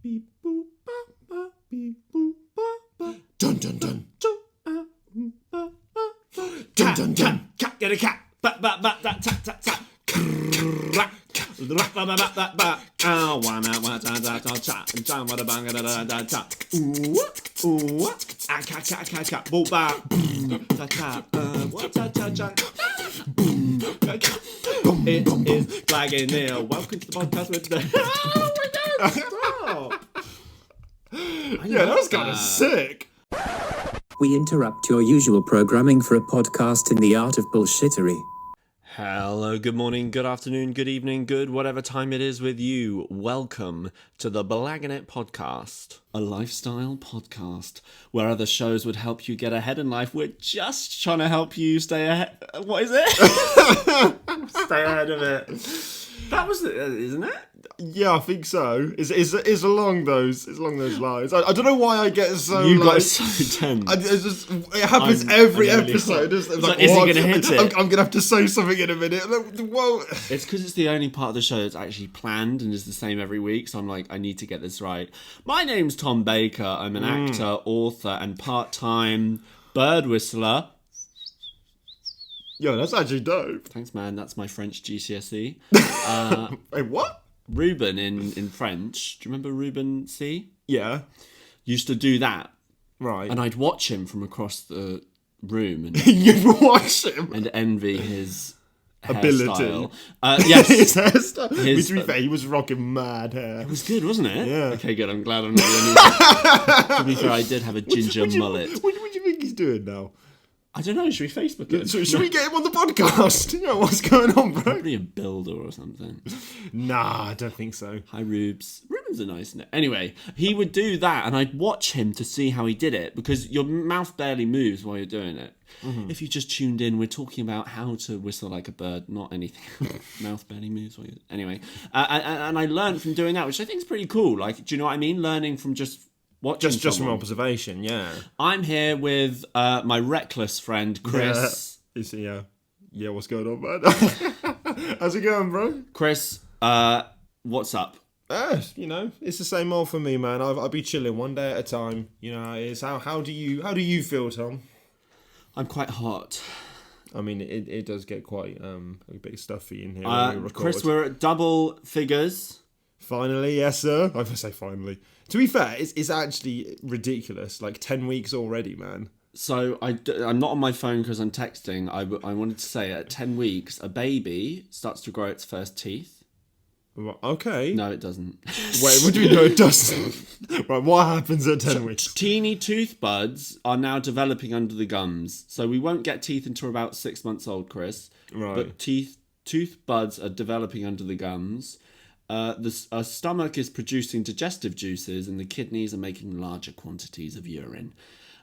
Beep boop ba ba beep boop ba ba. Dun dun dun. Dun dun dun. Cat get a cat. Ba ba ba da ta ta ta. Ba ba ba ba ba. Ah wana wa da da da cha. Jam wa da bang da da da cha. Ooh ooh. Ah cat cat cat cat. Bo ba. Ta ta. What ta ta cha. It is Blaggin Neil. Welcome to the podcast with the. Oh my God! Stop. Yeah, that was kind of sick. We interrupt your usual programming for a podcast in the art of bullshittery. Hello, good morning, good afternoon, good evening, good whatever time it is with you. Welcome to the Blaggin podcast, a lifestyle podcast where other shows would help you get ahead in life. We're just trying to help you stay ahead. What is it? Stay ahead of it. That was it, isn't it? Yeah, I think so. It's along those lines. I don't know why I get so. You got so tense. It happens every episode. Is he going to hit it? I'm going to have to say something in a minute. Whoa. It's because it's the only part of the show that's actually planned and is the same every week. So I'm like, I need to get this right. My name's Tom Baker. I'm an actor, author, and part-time bird whistler. Yo, that's actually dope. Thanks, man. That's my French GCSE. Wait, what? Ruben in French. Do you remember Ruben C? Yeah. Used to do that. Right. And I'd watch him from across the room and You'd watch him? and envy his ability. hairstyle. Yes. His hairstyle. His- To be fair, he was rocking mad hair. It was good, wasn't it? Yeah. Okay, good. I'm glad I'm not the only one. To be fair, I did have a ginger mullet. What do you think he's doing now? I don't know. Should we Facebook it? So, should we get him on the podcast? You know, what's going on, bro? Probably a builder or something. Nah, I don't think so. Hi, Rubes. Ruben's a nice name. Anyway, he would do that, and I'd watch him to see how he did it, because your mouth barely moves while you're doing it. Mm-hmm. If you just tuned in, we're talking about how to whistle like a bird, not anything. Mouth barely moves while you... Anyway, and I learned from doing that, which I think is pretty cool. Like, do you know what I mean? Learning from just... Just from observation, yeah. I'm here with my reckless friend, Chris. Yeah, what's going on, man? How's it going, bro? Chris, what's up? You know, it's the same old for me, man. I'll be chilling one day at a time. You know, it's how do you feel, Tom? I'm quite hot. I mean, it does get quite a bit stuffy in here when we record. Chris, we're at double figures. Finally, yes, sir. I say finally. To be fair, it's actually ridiculous. Like 10 weeks already, man. So I'm not on my phone because I'm texting. I wanted to say at 10 weeks, a baby starts to grow its first teeth. Okay. No, it doesn't. Wait, what do you mean no, it doesn't? Right, what happens at 10 weeks? Teeny tooth buds are now developing under the gums. So we won't get teeth until about 6 months old, Chris. Right. But tooth buds are developing under the gums. The stomach is producing digestive juices, and the kidneys are making larger quantities of urine.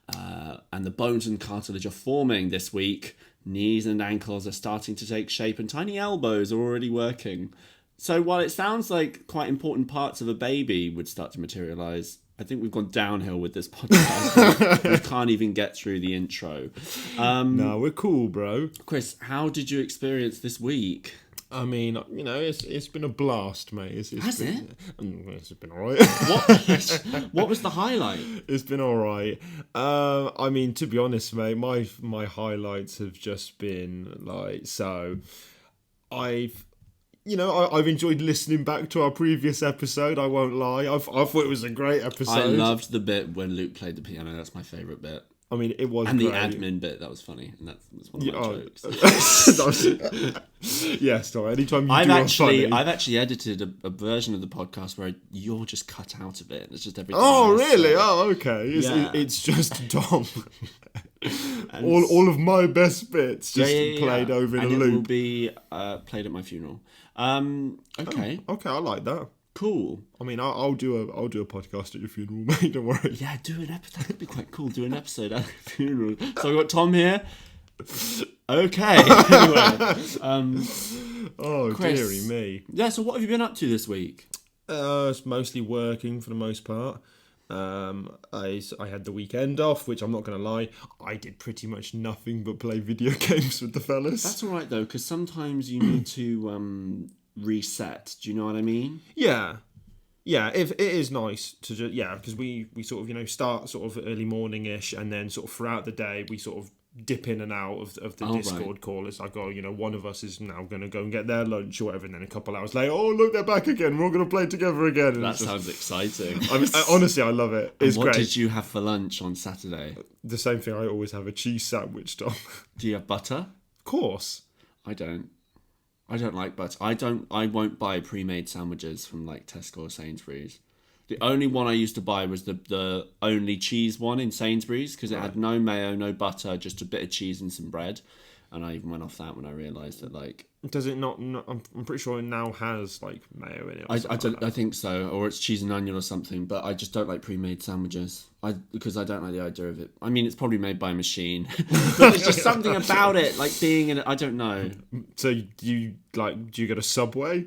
And the bones and cartilage are forming this week. Knees and ankles are starting to take shape, and tiny elbows are already working. So while it sounds like quite important parts of a baby would start to materialise, I think we've gone downhill with this podcast. We can't even get through the intro. No, we're cool, bro. Chris, how did you experience this week? I mean, you know, it's been a blast, mate. It's Has been, it? It's been alright. What was the highlight? It's been alright. I mean, to be honest, mate, my highlights have just been like, so I've enjoyed listening back to our previous episode. I won't lie. I thought it was a great episode. I loved the bit when Luke played the piano. That's my favourite bit. I mean, it was and great. the admin bit, that was funny, and that's one of my jokes. Yes, no, anytime you I've funny. actually edited a version of the podcast where you're just cut out of it. It's just everything. Oh, really? Oh, okay. It's just Tom. all of my best bits just played over in and a loop. And it will be played at my funeral. Okay. Oh, okay, I like that. Cool. I mean, I'll do a podcast at your funeral, mate. Don't worry. Yeah, do an episode. That could be quite cool. Do an episode at a funeral. So I've got Tom here. Okay. Anyway. Oh, Chris, dearie me. Yeah. So what have you been up to this week? It's mostly working for the most part. I had the weekend off, which I'm not going to lie, I did pretty much nothing but play video games with the fellas. That's all right though, because sometimes you need to reset. Do you know what I mean? Yeah, Yeah, if it is nice to just, because we sort of, start sort of early morning-ish, and then sort of throughout the day we sort of dip in and out of the Discord right. call. It's like, one of us is now going to go and get their lunch or whatever, and then a couple hours later, oh, look, they're back again. We're all going to play together again. And That sounds exciting. Honestly, I love it. It's what great. did you have for lunch on Saturday? The same thing. I always have a cheese sandwich, Tom. Do you have butter? Of course. I don't like butter. I won't buy pre-made sandwiches from like Tesco or Sainsbury's. The only one I used to buy was the only cheese one in Sainsbury's, because it had no mayo, no butter, just a bit of cheese and some bread. And I even went off that when I realised that, like... Does it not... I'm pretty sure it now has, like, mayo in it. I think so, or it's cheese and onion or something, but I just don't like pre-made sandwiches. Because I don't like the idea of it. I mean, it's probably made by a machine. But there's just something about it, like being in it, I don't know. So do you go to Subway?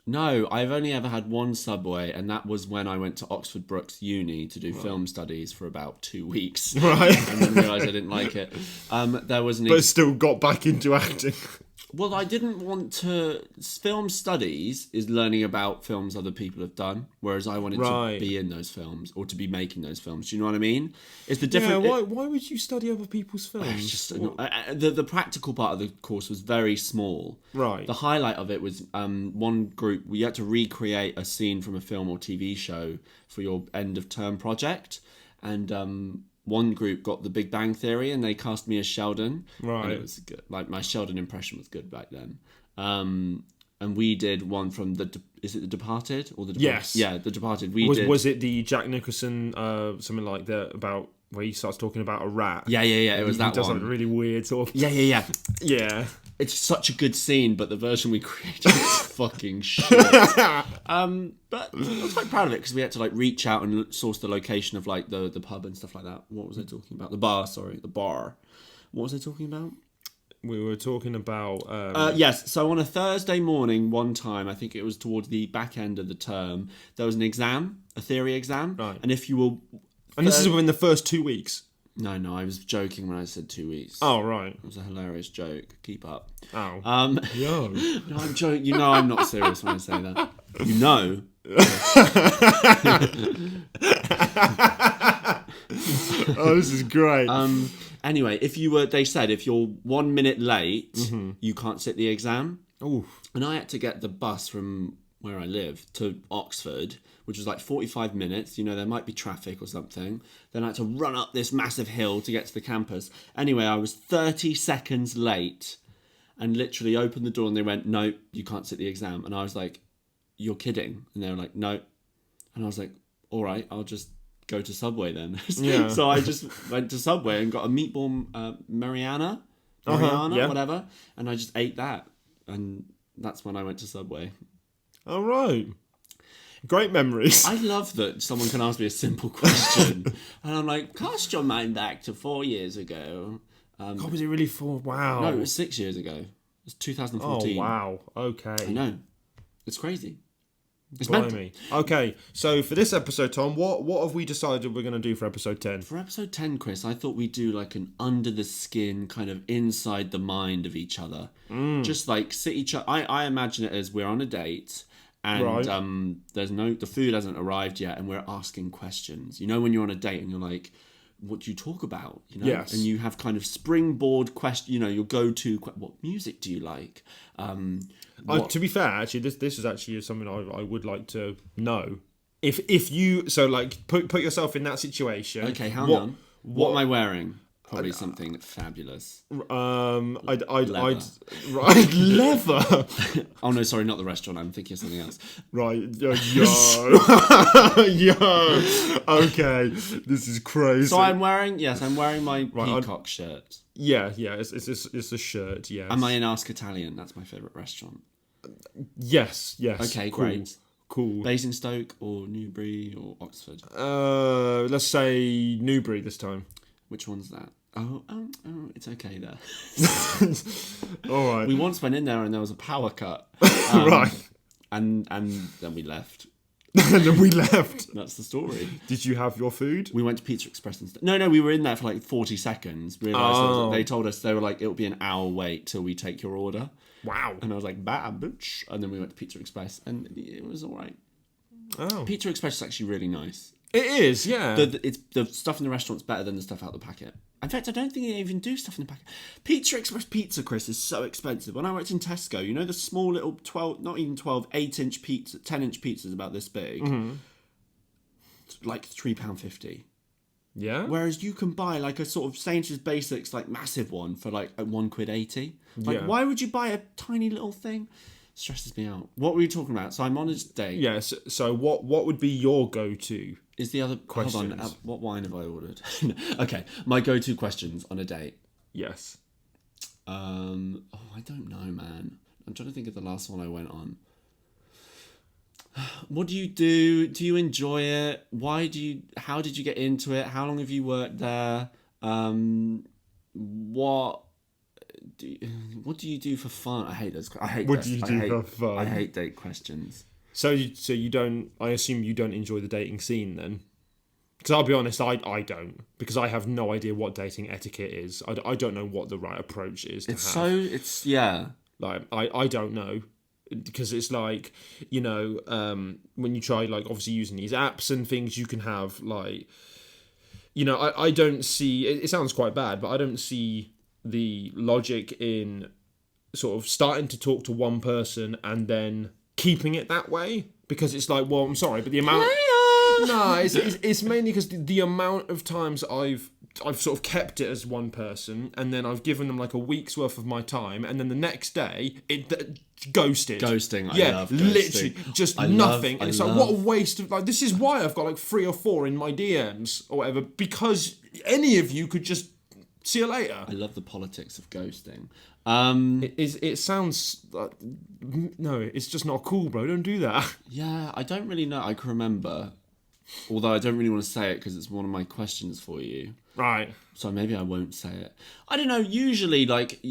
No, I've only ever had one Subway, and that was when I went to Oxford Brookes Uni to do film studies for about 2 weeks. Right. And then realised I didn't like it. There was But still got back into acting. Well, I didn't want to... Film studies is learning about films other people have done, whereas I wanted to be in those films, or to be making those films. Do you know what I mean? It's the different... Yeah, why would you study other people's films? The practical part of the course was very small. Right. The highlight of it was one group... We had to recreate a scene from a film or TV show for your end-of-term project, and... one group got The Big Bang Theory, and they cast me as Sheldon. Right. And it was good. Like, my Sheldon impression was good back then. And we did one from is it The Departed? Or Yes. Yeah, The Departed. Was it the Jack Nicholson, something like that, about where he starts talking about a rat? Yeah. It was that one. He does like really weird sort of... Yeah. Yeah. It's such a good scene, but the version we created is fucking shit. But I was quite proud of it, because we had to like reach out and source the location of like the pub and stuff like that. What was I talking about? The bar. What was I talking about? We were talking about... Yes, so on a Thursday morning, one time, I think it was towards the back end of the term, there was an exam, a theory exam. Right. And if you were... And this is within the first 2 weeks? No, I was joking when I said 2 weeks. Oh, right. It was a hilarious joke. Keep up. Oh. Yo. No, I'm joking. You know I'm not serious when I say that. You know. Oh, this is great. Anyway, they said if you're 1 minute late, you can't sit the exam. Ooh. And I had to get the bus from where I live to Oxford, which was like 45 minutes. You know, there might be traffic or something. Then I had to run up this massive hill to get to the campus. Anyway, I was 30 seconds late and literally opened the door, and they went, no, you can't sit the exam. And I was like, you're kidding. And they were like, no. And I was like, all right, I'll just go to Subway then. Yeah. So I just went to Subway and got a meatball Mariana, whatever. And I just ate that. And that's when I went to Subway. All right. Great memories. I love that someone can ask me a simple question. And I'm like, cast your mind back to 4 years ago. God, was it really 4? Wow. No, it was 6 years ago. It was 2014. Oh, wow. Okay. I know. It's crazy. It's Blimey. Okay, so for this episode, Tom, what have we decided we're going to do for episode 10? For episode 10, Chris, I thought we'd do like an under the skin, kind of inside the mind of each other. Just like sit each other. I imagine it as we're on a date, and the food hasn't arrived yet, and we're asking questions. You know, when you're on a date and you're like, what do you talk about? You know, yes. And you have kind of springboard question. You know, your go-to. What music do you like? To be fair, actually, this is actually something I would like to know. If you like put yourself in that situation. Okay, hang on. What am I wearing? Probably something fabulous. I'd Leather. Right, leather. Oh no, sorry, not the restaurant. I'm thinking of something else. Right, yo. Okay, this is crazy. So I'm wearing my peacock shirt. Yeah, it's a shirt. Yes. Am I in Ask Italian? That's my favourite restaurant. Yes. Okay, cool. great. Cool. Basingstoke or Newbury or Oxford? Let's say Newbury this time. Which one's that? Oh, it's okay there. All right. We once went in there and there was a power cut. Right. And then we left. And then we left. That's the story. Did you have your food? We went to Pizza Express and stuff. No, we were in there for like 40 seconds. They told us, they were like, it'll be an hour wait till we take your order. Wow. And I was like, bah, bitch. And then we went to Pizza Express and it was all right. Oh. Pizza Express is actually really nice. It is, yeah. The stuff in the restaurant's better than the stuff out the packet. In fact, I don't think they even do stuff in the packet. Pizza Express pizza, Chris, is so expensive. When I worked in Tesco, you know the small little 12, not even 12, 8-inch pizza, 10-inch pizzas about this big? Mm-hmm. Like £3.50. Yeah? Whereas you can buy like a sort of Sainsbury's Basics, like massive one for like £1.80. Like, Yeah. why would you buy a tiny little thing? Stresses me out. What were you talking about? So I'm on a date. Yes. So what would be your go-to? Is the other Questions. Hold on, what wine have I ordered? Okay, my go-to questions on a date. Yes. I don't know, man. I'm trying to think of the last one I went on. What do you do? Do you enjoy it? How did you get into it? How long have you worked there? What do you do for fun? I hate those. What do you do for fun? I hate date questions. So you don't... I assume you don't enjoy the dating scene then? Because I'll be honest, I don't. Because I have no idea what dating etiquette is. I don't know what the right approach is to have. Yeah. Like, I don't know. Because it's like, you know, when you try, like, obviously using these apps and things, you can have, like... You know, I don't see... It sounds quite bad, but I don't see the logic in sort of starting to talk to one person and then keeping it that way, because it's like, well, I'm sorry, but the amount... No, it's mainly because the amount of times I've sort of kept it as one person, and then I've given them like a week's worth of my time, and then the next day it ghosted. Ghosting, yeah, I love ghosting. Literally just nothing. And it's like, what a waste of, like, this is why I've got like 3 or 4 in my DMs or whatever, because any of you could just see you later. I love the politics of ghosting. It sounds like, no, it's just not cool, bro. Don't do that. Yeah, I don't really know. I can remember, although I don't really want to say it because it's one of my questions for you. Right. So maybe I won't say it. I don't know. Usually, like,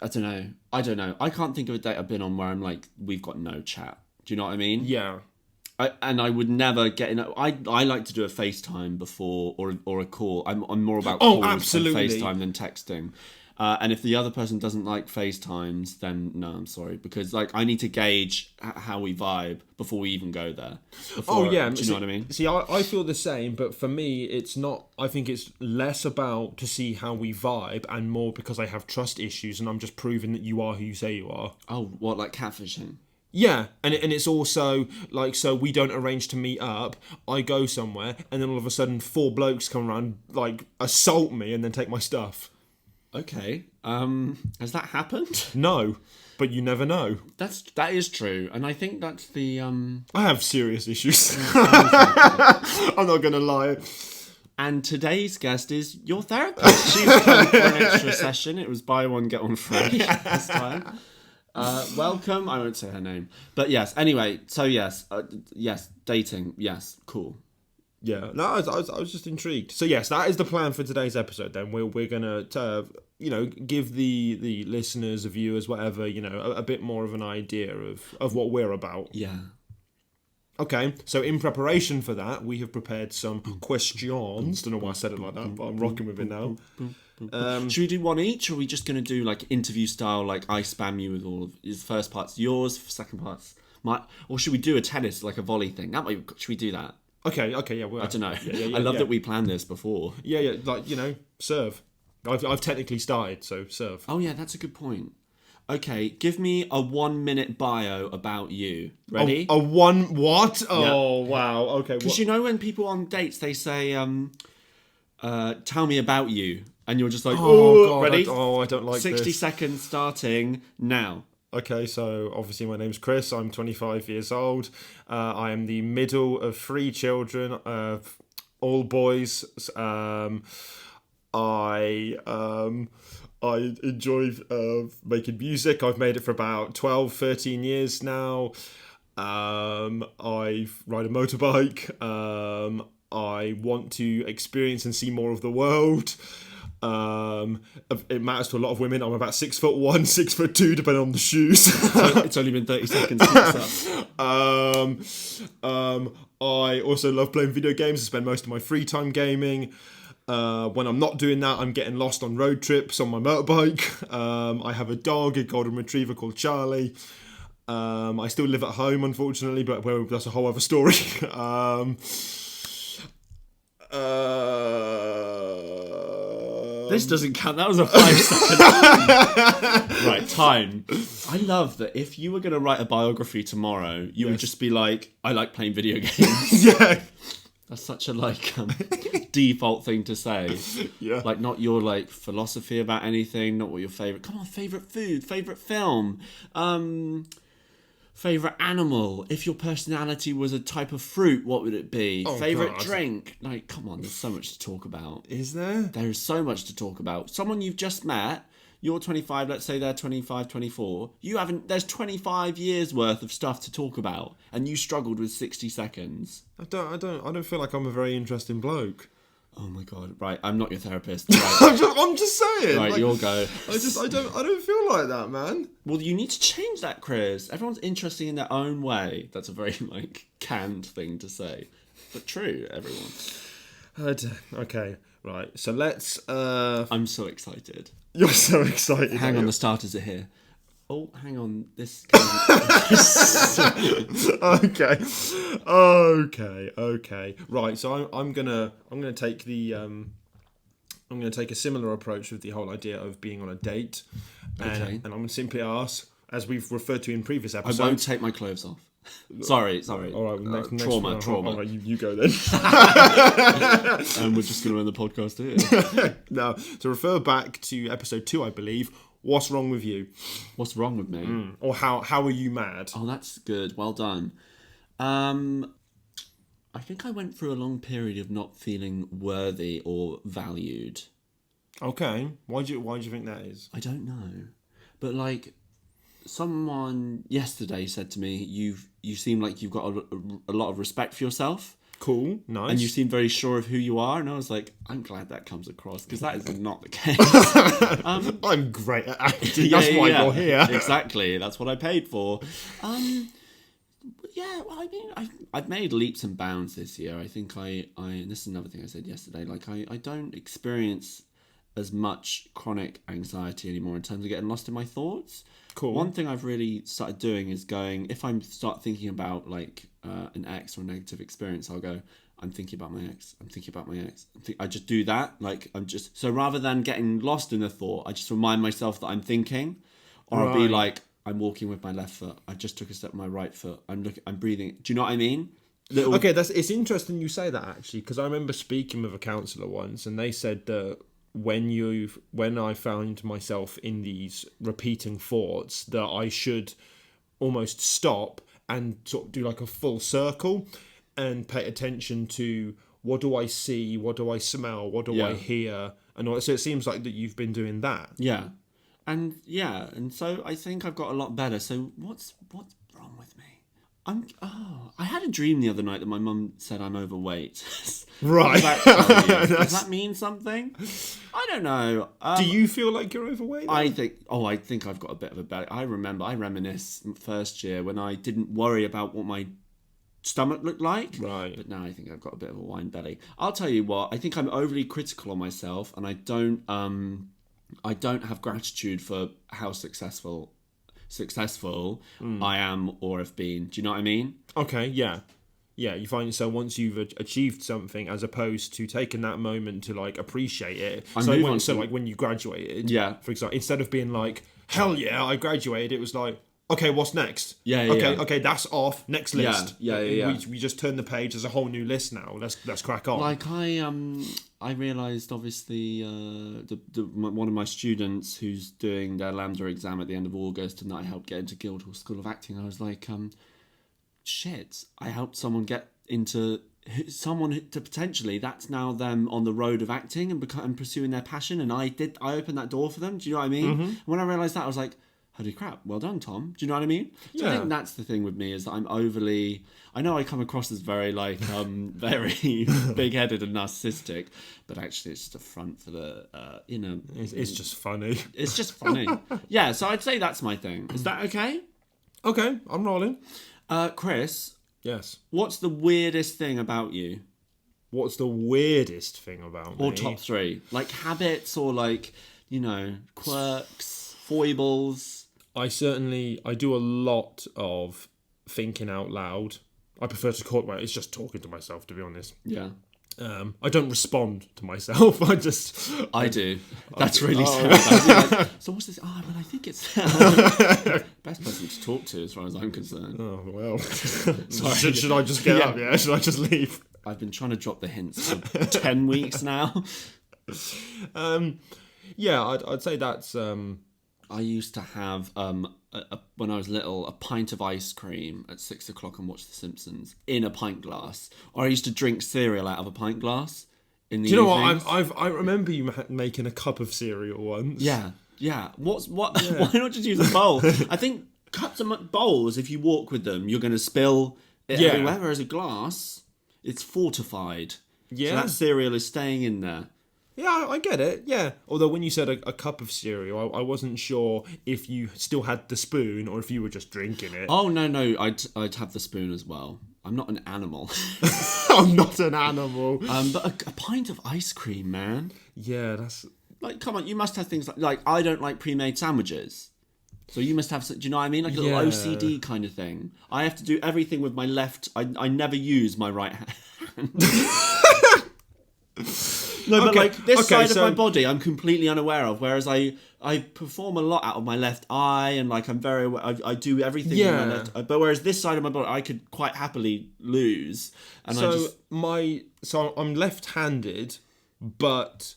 I don't know. I can't think of a date I've been on where I'm like, we've got no chat. Do you know what I mean? Yeah. I would never get in. I like to do a FaceTime before or a call. I'm more about Oh, calls absolutely. and FaceTime than texting. And if the other person doesn't like FaceTimes, then no, I'm sorry, because like I need to gauge how we vibe before we even go there. Oh yeah, do you know what I mean? See, I feel the same, but for me, it's not. I think it's less about to see how we vibe, and more because I have trust issues, and I'm just proving that you are who you say you are. Oh, what, like catfishing? Yeah, and it's also like, so we don't arrange to meet up. I go somewhere, and then all of a sudden 4 blokes come around, like assault me, and then take my stuff. Okay. Has that happened? No, but you never know. That is true, and I think that's the I have serious issues. I'm not gonna lie. And today's guest is your therapist. She's come for an extra session. It was buy one get one free this time. Welcome. I won't say her name, but yes. Anyway, so yes, dating. Yes, cool. Yeah, no, I was just intrigued. So yes, that is the plan for today's episode. Then we're gonna give the listeners, the viewers, whatever, a bit more of an idea of what we're about. Yeah. Okay, so in preparation for that, we have prepared some questions. Don't know why I said it like that, but I'm rocking with it now. Should we do one each, or are we just gonna do like interview style? Like I spam you with all of the first part's yours, second part's my, or should we do a tennis, like a volley thing? That way, should we do that? Okay, yeah. I don't know. I love that we planned this before. Yeah, like, serve. I've technically started, so serve. Oh yeah, that's a good point. Okay, give me a 1-minute bio about you. Ready? A one what? Oh, yeah. Wow. Okay. Because you know when people on dates, they say, tell me about you. And you're just like, oh, God, ready? I don't like 60 this. seconds starting now. Okay, so obviously my name's Chris. I'm 25 years old. I am the middle of 3 children, all boys. I enjoy making music. I've made it for about 12, 13 years now. I ride a motorbike. I want to experience and see more of the world. It matters to a lot of women. I'm about 6'1", 6'2", depending on the shoes. It's only been 30 seconds. I also love playing video games. I spend most of my free time gaming. When I'm not doing that, I'm getting lost on road trips on my motorbike. I have a dog, a golden retriever called Charlie. I still live at home, unfortunately, but that's a whole other story. This doesn't count. That was a 5-second. Right, time. I love that if you were going to write a biography tomorrow, you would just be like, I like playing video games. Yeah. That's such a default thing to say. Yeah. Like not your like philosophy about anything, not what your favorite food, favorite film, favorite animal. If your personality was a type of fruit, what would it be? Favorite God. drink. Like, come on, there's so much to talk about. Is there? There is so much to talk about. Someone you've just met, you're 25, let's say they're 25, 24. There's 25 years worth of stuff to talk about, and you struggled with 60 seconds. I don't feel like I'm a very interesting bloke. Oh my God! Right, I'm not your therapist. Right, I'm just saying. right, like, you'll go. I don't feel like that, man. Well, you need to change that, Chris. Everyone's interesting in their own way. That's a very canned thing to say, but true. Everyone. Okay, right. So let's. I'm so excited. You're so excited. Hang on, the starters are here. Oh, hang on. This. Okay. Right. So I'm gonna take the I'm gonna take a similar approach with the whole idea of being on a date, and I'm gonna simply ask, as we've referred to in previous episodes. I won't take my clothes off. Sorry. All right. Next trauma. All right, you go then. And we're just gonna end the podcast here. No. To refer back to episode 2, I believe. What's wrong with you? What's wrong with me? Or how are you mad? Oh, that's good. Well done. I think I went through a long period of not feeling worthy or valued. Okay. Why do you think that is? I don't know. But like someone yesterday said to me, you seem like you've got a lot of respect for yourself. Cool, nice. And you seem very sure of who you are. And I was like, I'm glad that comes across, because that is not the case. I'm great at acting. That's why you're here. Exactly. That's what I paid for. Yeah, well, I mean, I've made leaps and bounds this year. I think and this is another thing I said yesterday, like I don't experience as much chronic anxiety anymore in terms of getting lost in my thoughts. Cool. One thing I've really started doing is going, if I start thinking about like an ex or a negative experience, I'll go, I'm thinking about my ex. I'm thinking about my ex. I just do that. Like so rather than getting lost in a thought, I just remind myself that I'm thinking, or I'll be like, I'm walking with my left foot. I just took a step with my right foot. I'm breathing. Do you know what I mean? Okay, it's interesting you say that, actually, because I remember speaking with a counsellor once, and they said that when I found myself in these repeating thoughts, that I should almost stop and sort of do like a full circle and pay attention to, what do I see, what do I smell, what do I hear, and all. So it seems like that you've been doing that. Yeah. And so I think I've got a lot better. So what's wrong with me? I had a dream the other night that my mum said I'm overweight. Right. Does that mean something? I don't know. Do you feel like you're overweight? I think I've got a bit of a belly. I reminisce first year when I didn't worry about what my stomach looked like. Right. But now I think I've got a bit of a wine belly. I'll tell you what, I think I'm overly critical on myself, and I don't have gratitude for how successful I am or have been. Do you know what I mean? Okay, yeah. Yeah, you find yourself, once you've achieved something, as opposed to taking that moment to like appreciate it. Like when you graduated, for example, instead of being like, hell yeah, I graduated, it was like, okay, what's next? Okay, that's off. Next list. We just turn the page. There's a whole new list now. Let's crack on. Like I realised, obviously, one of my students who's doing their Lambda exam at the end of August, and that I helped get into Guildhall School of Acting. I was like, shit! I helped someone get into to potentially that's now them on the road of acting and pursuing their passion. And I opened that door for them. Do you know what I mean? Mm-hmm. When I realised that, I was like, holy crap, well done, Tom. Do you know what I mean? So I think that's the thing with me, is that I'm overly... I know I come across as very, very big-headed and narcissistic, but actually it's just a front for the, It's just funny. It's just funny. Yeah, so I'd say that's my thing. Is that okay? Okay, I'm rolling. Chris? Yes? What's the weirdest thing about you? What's the weirdest thing about me? Or top 3. Like habits or quirks, foibles... I do a lot of thinking out loud. I prefer to call it, well, it's just talking to myself, to be honest. Yeah. I don't respond to myself. I do. That's really sad. Like, so what's this? Oh, well, I think it's best person to talk to, as far as I'm concerned. Oh well. Should I just get up? Yeah. Should I just leave? I've been trying to drop the hints for 10 weeks now. Yeah, I'd say that's. I used to have, when I was little, a pint of ice cream at 6 o'clock and watch The Simpsons in a pint glass. Or I used to drink cereal out of a pint glass in the evenings. Do you know what? I remember you making a cup of cereal once. Yeah. What? Why not just use a bowl? I think cups of bowls, if you walk with them, you're going to spill it everywhere. Whereas a glass, it's fortified. Yeah. So that cereal is staying in there. Yeah, I get it, yeah. Although when you said a cup of cereal, I wasn't sure if you still had the spoon or if you were just drinking it. Oh, no, I'd have the spoon as well. I'm not an animal. I'm not an animal. But a pint of ice cream, man. Yeah, that's... Like, come on, you must have things like I don't like pre-made sandwiches. So you must have, do you know what I mean? Like a little OCD kind of thing. I have to do everything with my left. I never use my right hand. No, but like this side of my body, I'm completely unaware of. Whereas I perform a lot out of my left eye, and like I'm very, I do everything with my left. But whereas this side of my body, I could quite happily lose. And I'm left-handed, but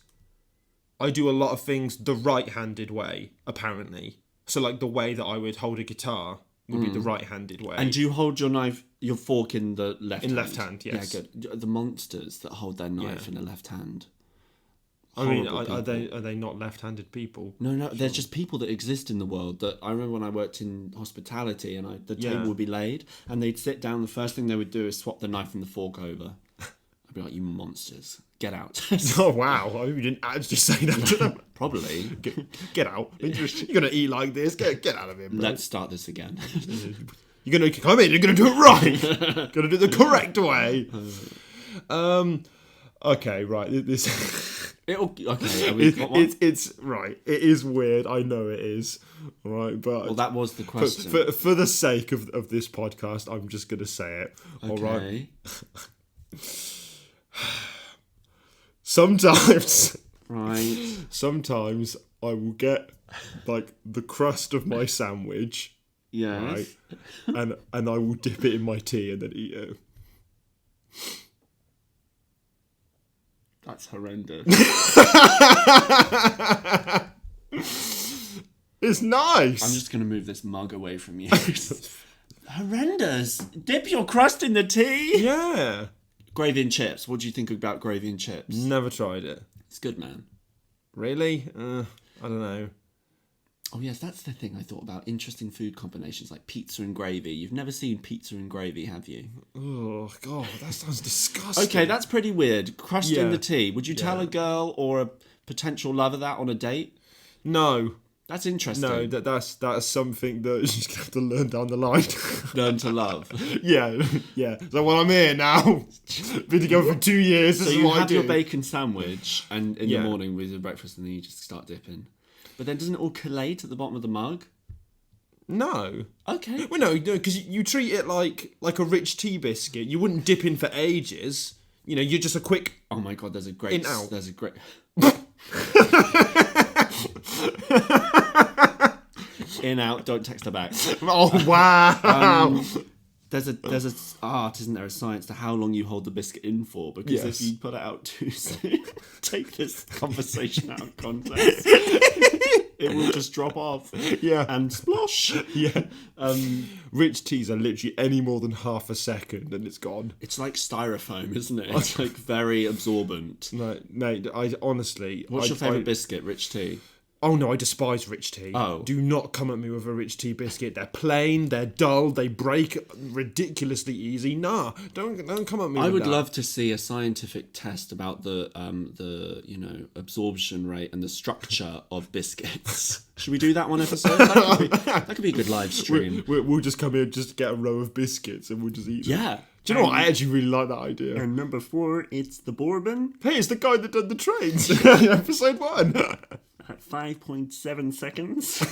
I do a lot of things the right-handed way. Apparently, so like the way that I would hold a guitar would be the right-handed way. And do you hold your fork in the left hand? In left hand, yes. Yeah, good. The monsters that hold their knife in the left hand. I mean, are they not left-handed people? No, there's just people that exist in the world. That I remember when I worked in hospitality, and the table would be laid, and they'd sit down. The first thing they would do is swap the knife and the fork over. I'd be like, "You monsters, get out!" Oh wow! I hope you didn't actually say that to them. Probably. Get out! You're gonna eat like this. Get out of here, bro. Let's start this again. You're gonna come in. You're gonna do it right. Gonna do it the correct way. Okay, right. It's right. It is weird. I know it is. Right, but well, that was the question. For the sake of this podcast, I'm just gonna say it. Okay. All right. Sometimes I will get like the crust of my sandwich. Yes. Right, and I will dip it in my tea and then eat it. That's horrendous. It's nice. I'm just going to move this mug away from you. Horrendous. Dip your crust in the tea. Yeah. Gravy and chips. What do you think about gravy and chips? Never tried it. It's good, man. Really? I don't know. Oh, yes, that's the thing I thought about. Interesting food combinations like pizza and gravy. You've never seen pizza and gravy, have you? Oh, God, that sounds disgusting. Okay, that's pretty weird. Crust in the tea. Would you tell a girl or a potential lover that on a date? No. That's interesting. No, that's something that you just have to learn down the line. Learn to love. Yeah. So while I'm here now, been together for 2 years. So you have your bacon sandwich and in the morning with your breakfast, and then you just start dipping. But then doesn't it all collate at the bottom of the mug? No. Okay. Well, no, because you treat it like a rich tea biscuit. You wouldn't dip in for ages. You know, you're just a quick. Oh my God! There's a great. In-out. There's a great. In out. Don't text her back. Oh wow. There's a art, isn't there, a science to how long you hold the biscuit in for, because if you put it out too soon, take this conversation out of context, it will just drop off. Yeah. And splosh. Yeah. Rich teas are literally any more than half a second and it's gone. It's like styrofoam, isn't it? It's like very absorbent. No, mate, I honestly... What's your favourite biscuit, rich tea? Oh no, I despise rich tea. Oh. Do not come at me with a rich tea biscuit. They're plain, they're dull, they break ridiculously easy. Nah, don't come at me with that. I would love to see a scientific test about the absorption rate and the structure of biscuits. Should we do that one episode? That could be a good live stream. We'll just come here and just get a row of biscuits and we'll just eat them. Yeah. Do you know what? I actually really like that idea. And number 4, it's the bourbon. Hey, it's the guy that done the trains. Episode 1. At 5.7 seconds.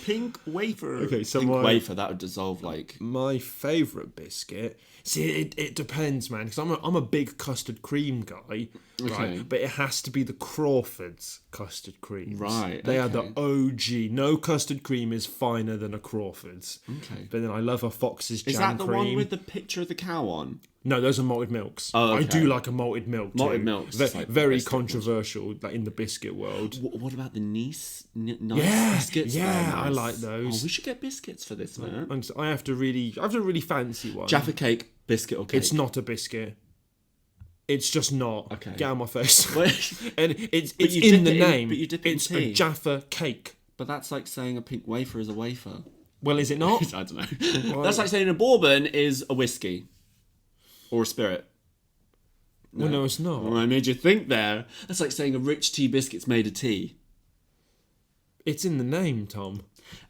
Pink wafer. Okay, so pink my- wafer, that would dissolve like... My favourite biscuit. See, it depends, man. Because I'm a big custard cream guy, Okay. right? But it has to be the Crawford's custard creams. Right, They are okay. the OG. No custard cream is finer than a Crawford's. Okay. But then I love a Fox's jam Is that the cream. one with the picture of the cow on? No, those are malted milks. Oh, I okay. do like a malted milk. Malted too. milk's just like the very best controversial, like in the biscuit world. What about the nice Yeah, biscuits? yeah, They're I nice. like those. Oh, we should get biscuits for this, man. And I have to really fancy one. Jaffa cake, biscuit or cake? It's not a biscuit. It's just not. Okay. Get out of my face. Wait. And it's you in dip the it in- name. but you dip it in it's tea. a Jaffa cake. But that's like saying a pink wafer is a wafer. Well, is it not? I don't know. That's like saying a bourbon is a whiskey. Or a spirit. Well, no, it's not. Well, I made you think there. That's like saying a rich tea biscuit's made of tea. It's in the name, Tom.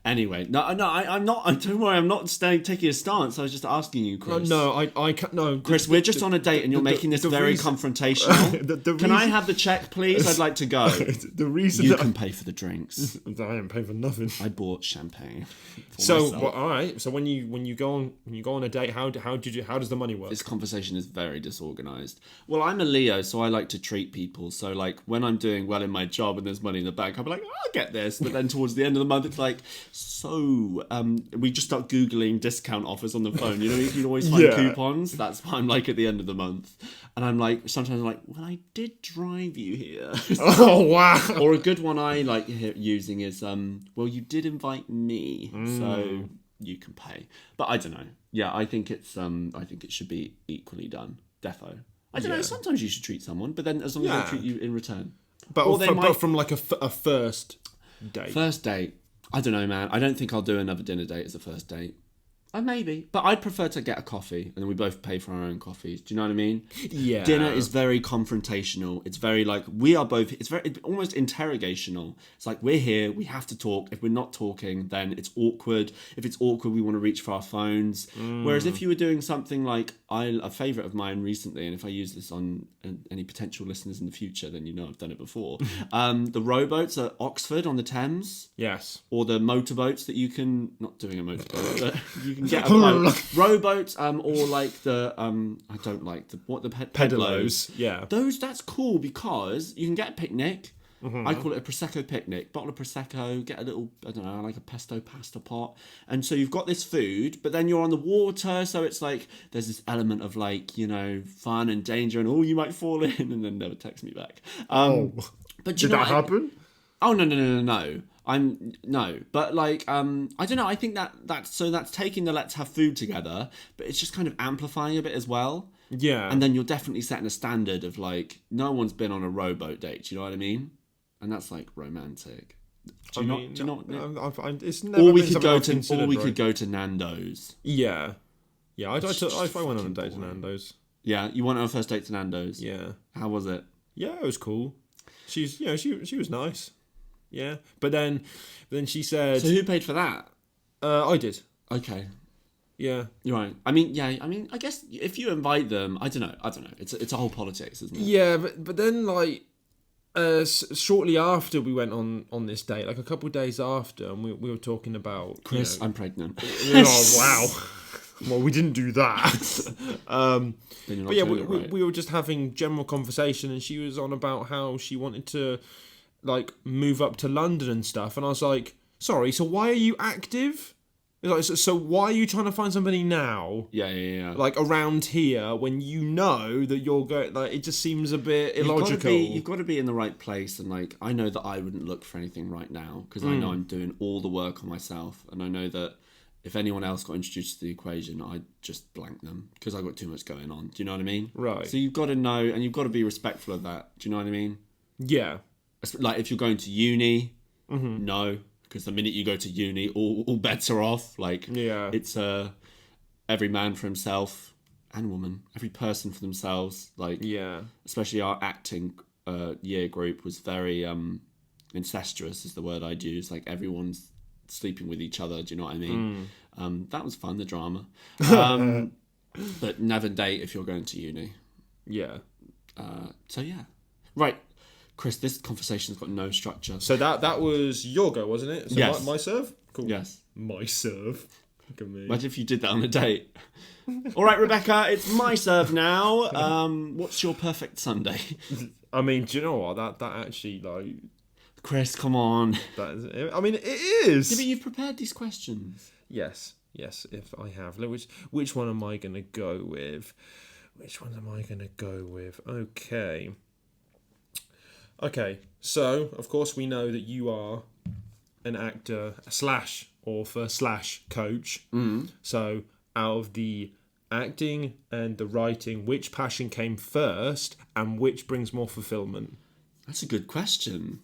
Anyway, I'm not. Don't worry, I'm not taking a stance. I was just asking you, Chris. I can't. No, Chris, we're just on a date, and you're making this very reason- confrontational. the Can I reason- have the check, please? I'd like to go. The reason You that can pay for the drinks. I didn't pay for nothing. I bought champagne. For So, myself. well, all right. So when you go on a date, how does the money work? This conversation is very disorganized. Well, I'm a Leo, so I like to treat people. So, like, when I'm doing well in my job and there's money in the bank, I'll be like, I'll get this. But then towards the end of the month, it's like, so we just start Googling discount offers on the phone. You know, you can always find Yeah. coupons. That's what I'm like at the end of the month. And I'm like, sometimes I'm like, well, I did drive you here. Oh wow! Or a good one I like using is, well, you did invite me, so you can pay. But I don't know. Yeah, I think it's I think it should be equally done. Defo. I don't know. Sometimes you should treat someone, but then as long as Yeah. they treat you in return. But, Or they but might- from like a first date. First date. I don't know, man. I don't think I'll do another dinner date as a first date. Maybe. But I'd prefer to get a coffee and then we both pay for our own coffees. Do you know what I mean? Yeah. Dinner is very confrontational. It's very like, we are both, it's almost interrogational. It's like, we're here, we have to talk. If we're not talking, then it's awkward. If it's awkward, we want to reach for our phones. Whereas if you were doing something like, a favourite of mine recently, and if I use this on any potential listeners in the future, then you know I've done it before. The rowboats at Oxford on the Thames. Yes. Or the motorboats that you can, not doing a motorboat, but you can get a boat. Rowboats, or like the, I don't like the Pedalos. Yeah. that's cool because you can get a picnic. I call it a Prosecco picnic. Bottle of Prosecco, get a little, I don't know, like a pesto pasta pot. And so you've got this food, but then you're on the water. So it's like, there's this element of like, you know, fun and danger and, you might fall in and then never text me back. But do you Did know that what happen? Oh, no. But like, I don't know. I think that's taking the let's have food together, but it's just kind of amplifying a bit as well. Yeah. And then you're definitely setting a standard of like, no one's been on a rowboat date. Do you know what I mean? And that's like romantic. Do you not? It's never Or we been could something go I've to, considered, or we right? could go to Nando's. Yeah. Yeah, I went on a fucking date to boring. Nando's. Yeah, you went on a first date to Nando's. Yeah. How was it? Yeah, it was cool. She was nice. Yeah. But then she said, So who paid for that? I did. Okay. Yeah. You're right. I mean, I guess if you invite them, I don't know. It's a whole politics, isn't it? Yeah, but then like shortly after we went on this date, like a couple of days after, and we were talking about Chris, I'm pregnant. oh wow. Well, we didn't do that. Then you're not But yeah, doing it right. we were just having general conversation, and she was on about how she wanted to like move up to London and stuff, and I was like, sorry, so why are you active? Like, so why are you trying to find somebody now? Yeah. Like around here when you know that you're going, like it just seems a bit illogical. You've got to be in the right place, and like I know that I wouldn't look for anything right now because I know I'm doing all the work on myself, and I know that if anyone else got introduced to the equation, I'd just blank them because I've got too much going on. Do you know what I mean? Right. So you've got to know, and you've got to be respectful of that. Do you know what I mean? Yeah. Like if you're going to uni, no, because the minute you go to uni, all bets are off. Like Yeah. it's every man for himself and woman, every person for themselves. Like Yeah. especially our acting year group was very incestuous is the word I'd use. Like everyone's sleeping with each other. Do you know what I mean? That was fun, the drama. But never date if you're going to uni. Yeah. So yeah. Right. Chris, this conversation's got no structure. So that was your go, wasn't it? So Yes. my serve? Cool. Yes. My serve. Look at me. Imagine if you did that on a date. All right, Rebecca, it's my serve now. What's your perfect Sunday? I mean, do you know what? That actually, like... Chris, come on. That is, I mean, it is. Yeah, but you've prepared these questions. Yes, if I have. Which one am I going to go with? Okay, so, of course, we know that you are an actor slash author slash coach. So, out of the acting and the writing, which passion came first and which brings more fulfillment? That's a good question.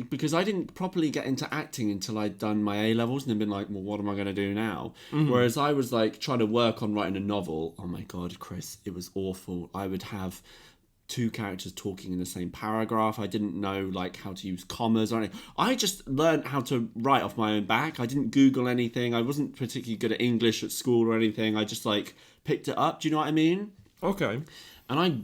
Because I didn't properly get into acting until I'd done my A-levels and then been like, well, what am I going to do now? Whereas I was like trying to work on writing a novel. Oh my God, Chris, it was awful. I would have 2 characters talking in the same paragraph. I didn't know like how to use commas or anything. I just learned how to write off my own back. I didn't Google anything. I wasn't particularly good at English at school or anything. I just like picked it up. Do you know what I mean? Okay. And I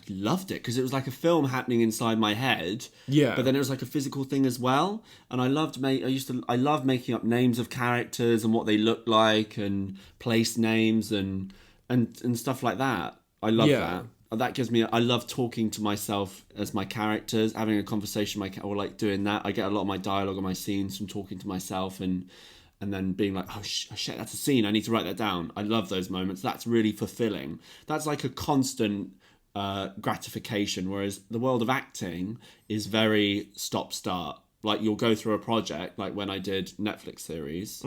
loved it because it was like a film happening inside my head. Yeah. But then it was like a physical thing as well. And I loved I loved making up names of characters and what they looked like and place names and stuff like that. I love that. That gives me. I love talking to myself as my characters, having a conversation, or like doing that. I get a lot of my dialogue and my scenes from talking to myself and then being like, oh shit, that's a scene. I need to write that down. I love those moments. That's really fulfilling. That's like a constant gratification, whereas the world of acting is very stop-start. Like you'll go through a project, like when I did Netflix series,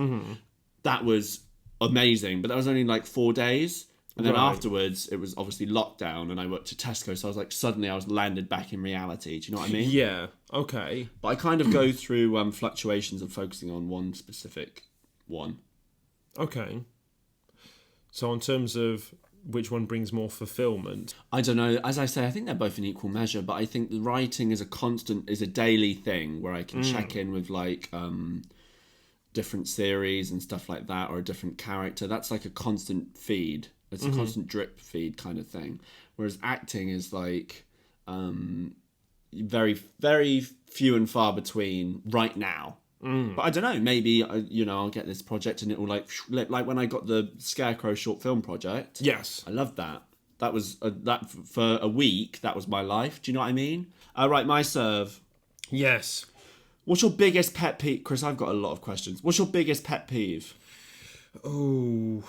that was amazing, but that was only like 4 days, and then afterwards it was obviously lockdown and I worked at Tesco, so I was like, suddenly I was landed back in reality. Do you know what I mean? Yeah. Okay. But I kind of go through fluctuations of focusing on one specific one. Okay. So in terms of which one brings more fulfillment? I don't know. As I say, I think they're both in equal measure, but I think the writing is a daily thing where I can check in with like different series and stuff like that, or a different character. That's like a constant feed. It's a constant drip feed kind of thing. Whereas acting is like very, very few and far between right now. But I don't know, maybe, I'll get this project and it will like when I got the Scarecrow short film project. Yes. I loved that. That was, that for a week, that was my life. Do you know what I mean? Right, my serve. Yes. What's your biggest pet peeve? Chris, I've got a lot of questions. What's your biggest pet peeve? Oh,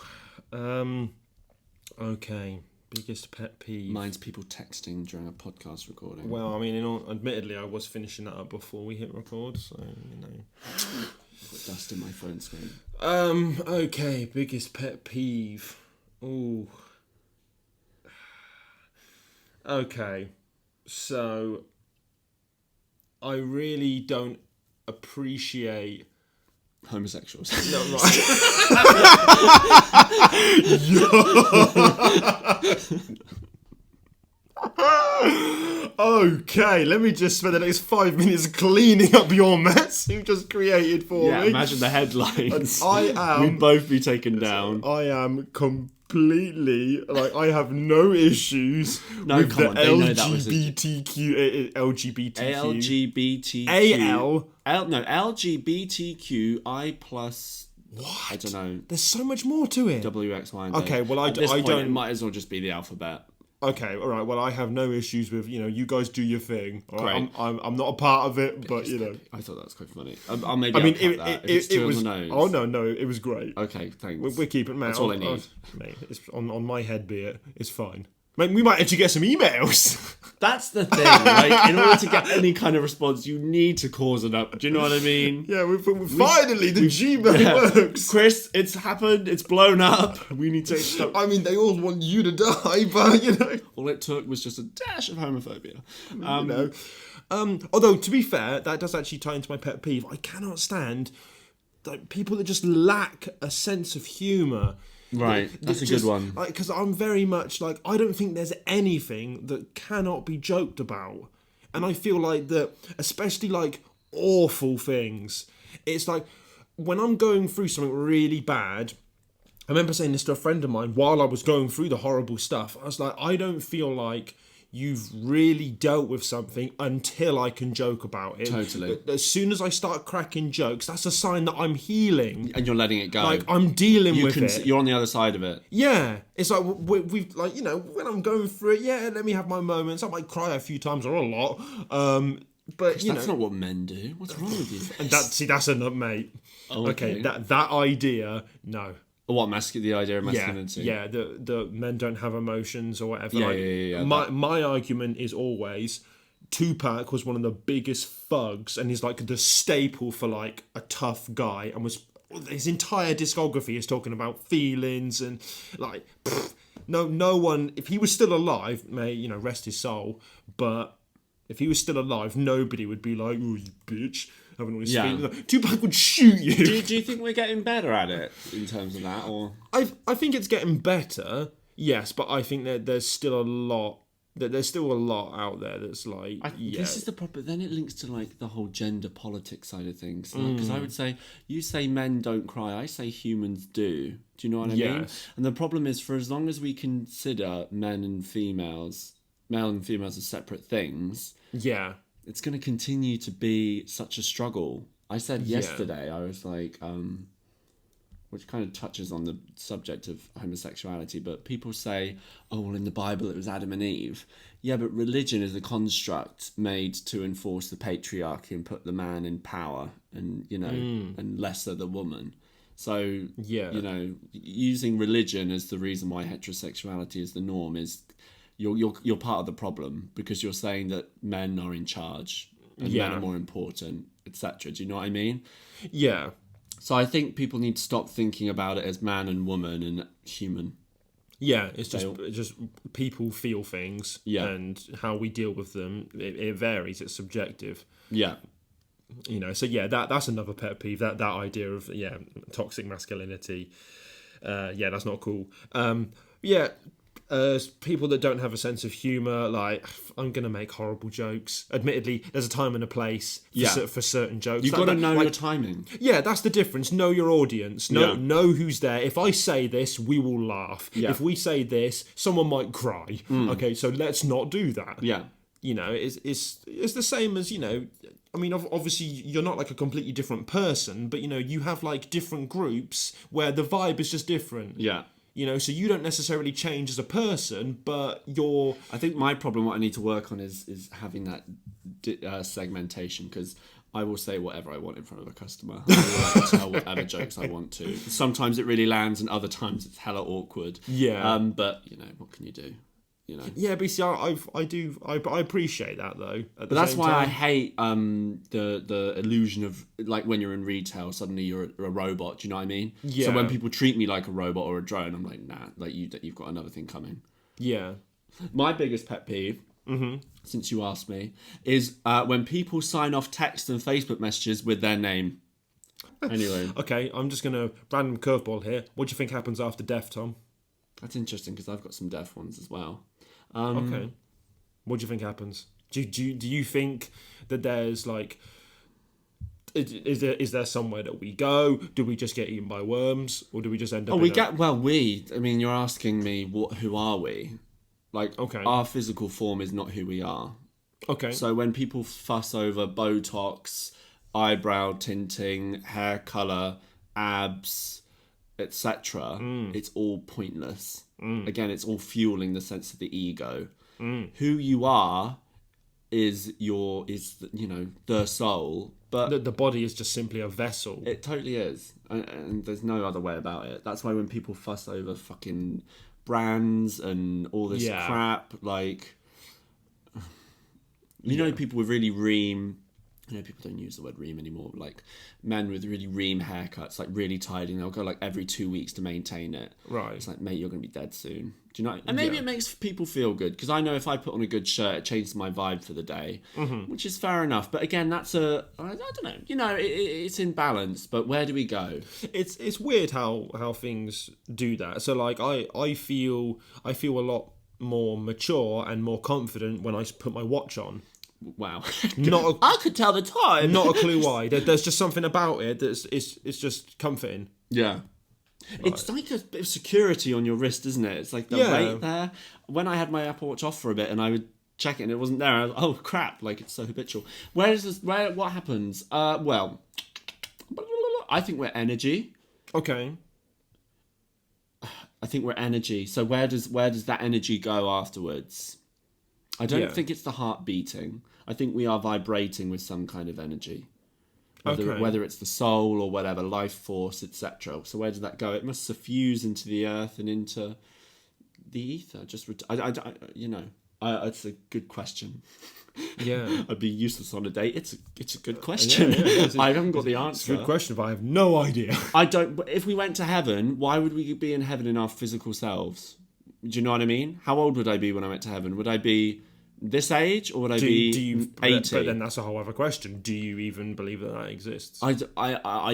okay. Biggest pet peeve. Mine's people texting during a podcast recording. Well, I mean, admittedly, I was finishing that up before we hit record, so, Got dust in my phone screen. Okay, biggest pet peeve. Ooh. Okay, so I really don't appreciate homosexuals. No, right. Okay, let me just spend the next 5 minutes cleaning up your mess you've just created for me. Imagine the headlines. We'd both be taken down. I am completely, like, I have no issues with the LGBTQ. LGBTQI plus. What? I don't know. There's so much more to it. W, X, Y, and Z. Okay, well, I don't. It don't. might as well just be the alphabet. Okay, all right. Well, I have no issues with, you guys do your thing. All right? Great. I'm not a part of it, but I thought that was quite funny. It was. Oh no, it was great. Okay, thanks. We're keeping. That's all I need. Mate, it's on my head, be it. It's fine. Mate, we might actually get some emails. That's the thing. Like, in order to get any kind of response, you need to cause it up. Do you know what I mean? Yeah, finally the Gmail works. Chris, it's happened. It's blown up. We need to stop. I mean, they all want you to die, but all it took was just a dash of homophobia. Although to be fair, that does actually tie into my pet peeve. I cannot stand like people that just lack a sense of humour. Right, that's a good one. Because I'm very much like, I don't think there's anything that cannot be joked about. And I feel like that, especially like awful things, it's like when I'm going through something really bad, I remember saying this to a friend of mine while I was going through the horrible stuff. I was like, I don't feel like you've really dealt with something until I can joke about it. Totally. As soon as I start cracking jokes, that's a sign that I'm healing. And you're letting it go. Like, I'm dealing with it. You're on the other side of it. Yeah. It's like, we've like, you know, when I'm going through it, yeah, let me have my moments. I might cry a few times or a lot. But, you know. That's not what men do. What's wrong with you? And that's enough, mate. Oh, okay. That idea, no. What, the idea of masculinity? Yeah, the men don't have emotions or whatever. Yeah. My argument is always Tupac was one of the biggest thugs and he's like the staple for like a tough guy, and was his entire discography is talking about feelings and like no one, if he was still alive, may, you know, rest his soul, but if he was still alive, nobody would be like, oh, you bitch, having all his feelings. Like, Tupac would shoot you. Do you think we're getting better at it in terms of that, or? I think it's getting better, yes, but I think that there's still a lot out there that's like, This is the problem. Then it links to like the whole gender politics side of things. Because I would say, you say men don't cry, I say humans do. Do you know what I mean? And the problem is, for as long as we consider male and females as separate things, it's going to continue to be such a struggle. I said yesterday, I was like, which kind of touches on the subject of homosexuality, but people say, oh, well, in the Bible it was Adam and Eve. Yeah, but religion is a construct made to enforce the patriarchy and put the man in power and, you know, and lesser the woman. So, you know, using religion as the reason why heterosexuality is the norm is you're part of the problem, because you're saying that men are in charge and men are more important, etc. Do you know what I mean? Yeah. So I think people need to stop thinking about it as man and woman and human. Yeah, it's just people feel things, and how we deal with them, it varies. It's subjective. Yeah. You know, so that's another pet peeve. That idea of toxic masculinity. That's not cool. People that don't have a sense of humour, like, I'm going to make horrible jokes. Admittedly, there's a time and a place for certain jokes. You've got to know your timing. Yeah, that's the difference. Know your audience. Know who's there. If I say this, we will laugh. Yeah. If we say this, someone might cry. Okay, so let's not do that. Yeah. You know, it's the same as, you know, I mean, obviously you're not like a completely different person, but, you know, you have like different groups where the vibe is just different. Yeah. You know, so you don't necessarily change as a person, but you're... I think my problem, what I need to work on is having that segmentation, because I will say whatever I want in front of a customer. I will tell whatever jokes I want to. Sometimes it really lands, and other times it's hella awkward. Yeah. But, you know, what can you do? You know. Yeah, but see, I appreciate that though. But that's why I hate the illusion of, like, when you're in retail, suddenly you're a robot. Do you know what I mean? Yeah. So when people treat me like a robot or a drone, I'm like, nah, like you've got another thing coming. Yeah. My biggest pet peeve, since you asked me, is when people sign off text and Facebook messages with their name. Anyway. Okay, I'm just gonna random curveball here. What do you think happens after death, Tom? That's interesting, because I've got some deaf ones as well. Okay. What do you think happens? Do you think that there's like... Is there somewhere that we go? Do we just get eaten by worms? Or do we just end up... I mean, you're asking me, who are we? Like, our physical form is not who we are. Okay. So when people fuss over Botox, eyebrow tinting, hair colour, abs, etc., it's all pointless. Again, it's all fueling the sense of the ego. Who you are is the soul, but the body is just simply a vessel. It totally is, and there's no other way about it. That's why when people fuss over fucking brands and all this crap, like, you know, people with really ream... You know, people don't use the word ream anymore. Like, men with really ream haircuts, like really tidy, and they'll go like every 2 weeks to maintain it. Right. It's like, mate, you're going to be dead soon. Do you know? And maybe it makes people feel good, because I know if I put on a good shirt, it changes my vibe for the day, which is fair enough. But again, I don't know. You know, it's in balance. But where do we go? It's weird how things do that. So like, I feel a lot more mature and more confident when I put my watch on. Wow. I could tell the time. Not a clue why. There's just something about it that's it's just comforting. Yeah. Right. It's like a bit of security on your wrist, isn't it? It's like the weight there. When I had my Apple Watch off for a bit and I would check it and it wasn't there. I was, oh crap! Like it's so habitual. Where is this? Where? What happens? Well, I think we're energy. Okay. I think we're energy. So where does that energy go afterwards? I don't think it's the heart beating. I think we are vibrating with some kind of energy. Whether it's the soul or whatever, life force, etc. So where does that go? It must suffuse into the earth and into the ether. It's a good question. Yeah. I'd be useless on a date. It's a good question. I haven't got the answer. It's a good question, but I have no idea. I don't. If we went to heaven, why would we be in heaven in our physical selves? Do you know what I mean? How old would I be when I went to heaven? Would I be this age or would I be 80? But then that's a whole other question. Do you even believe that exists? I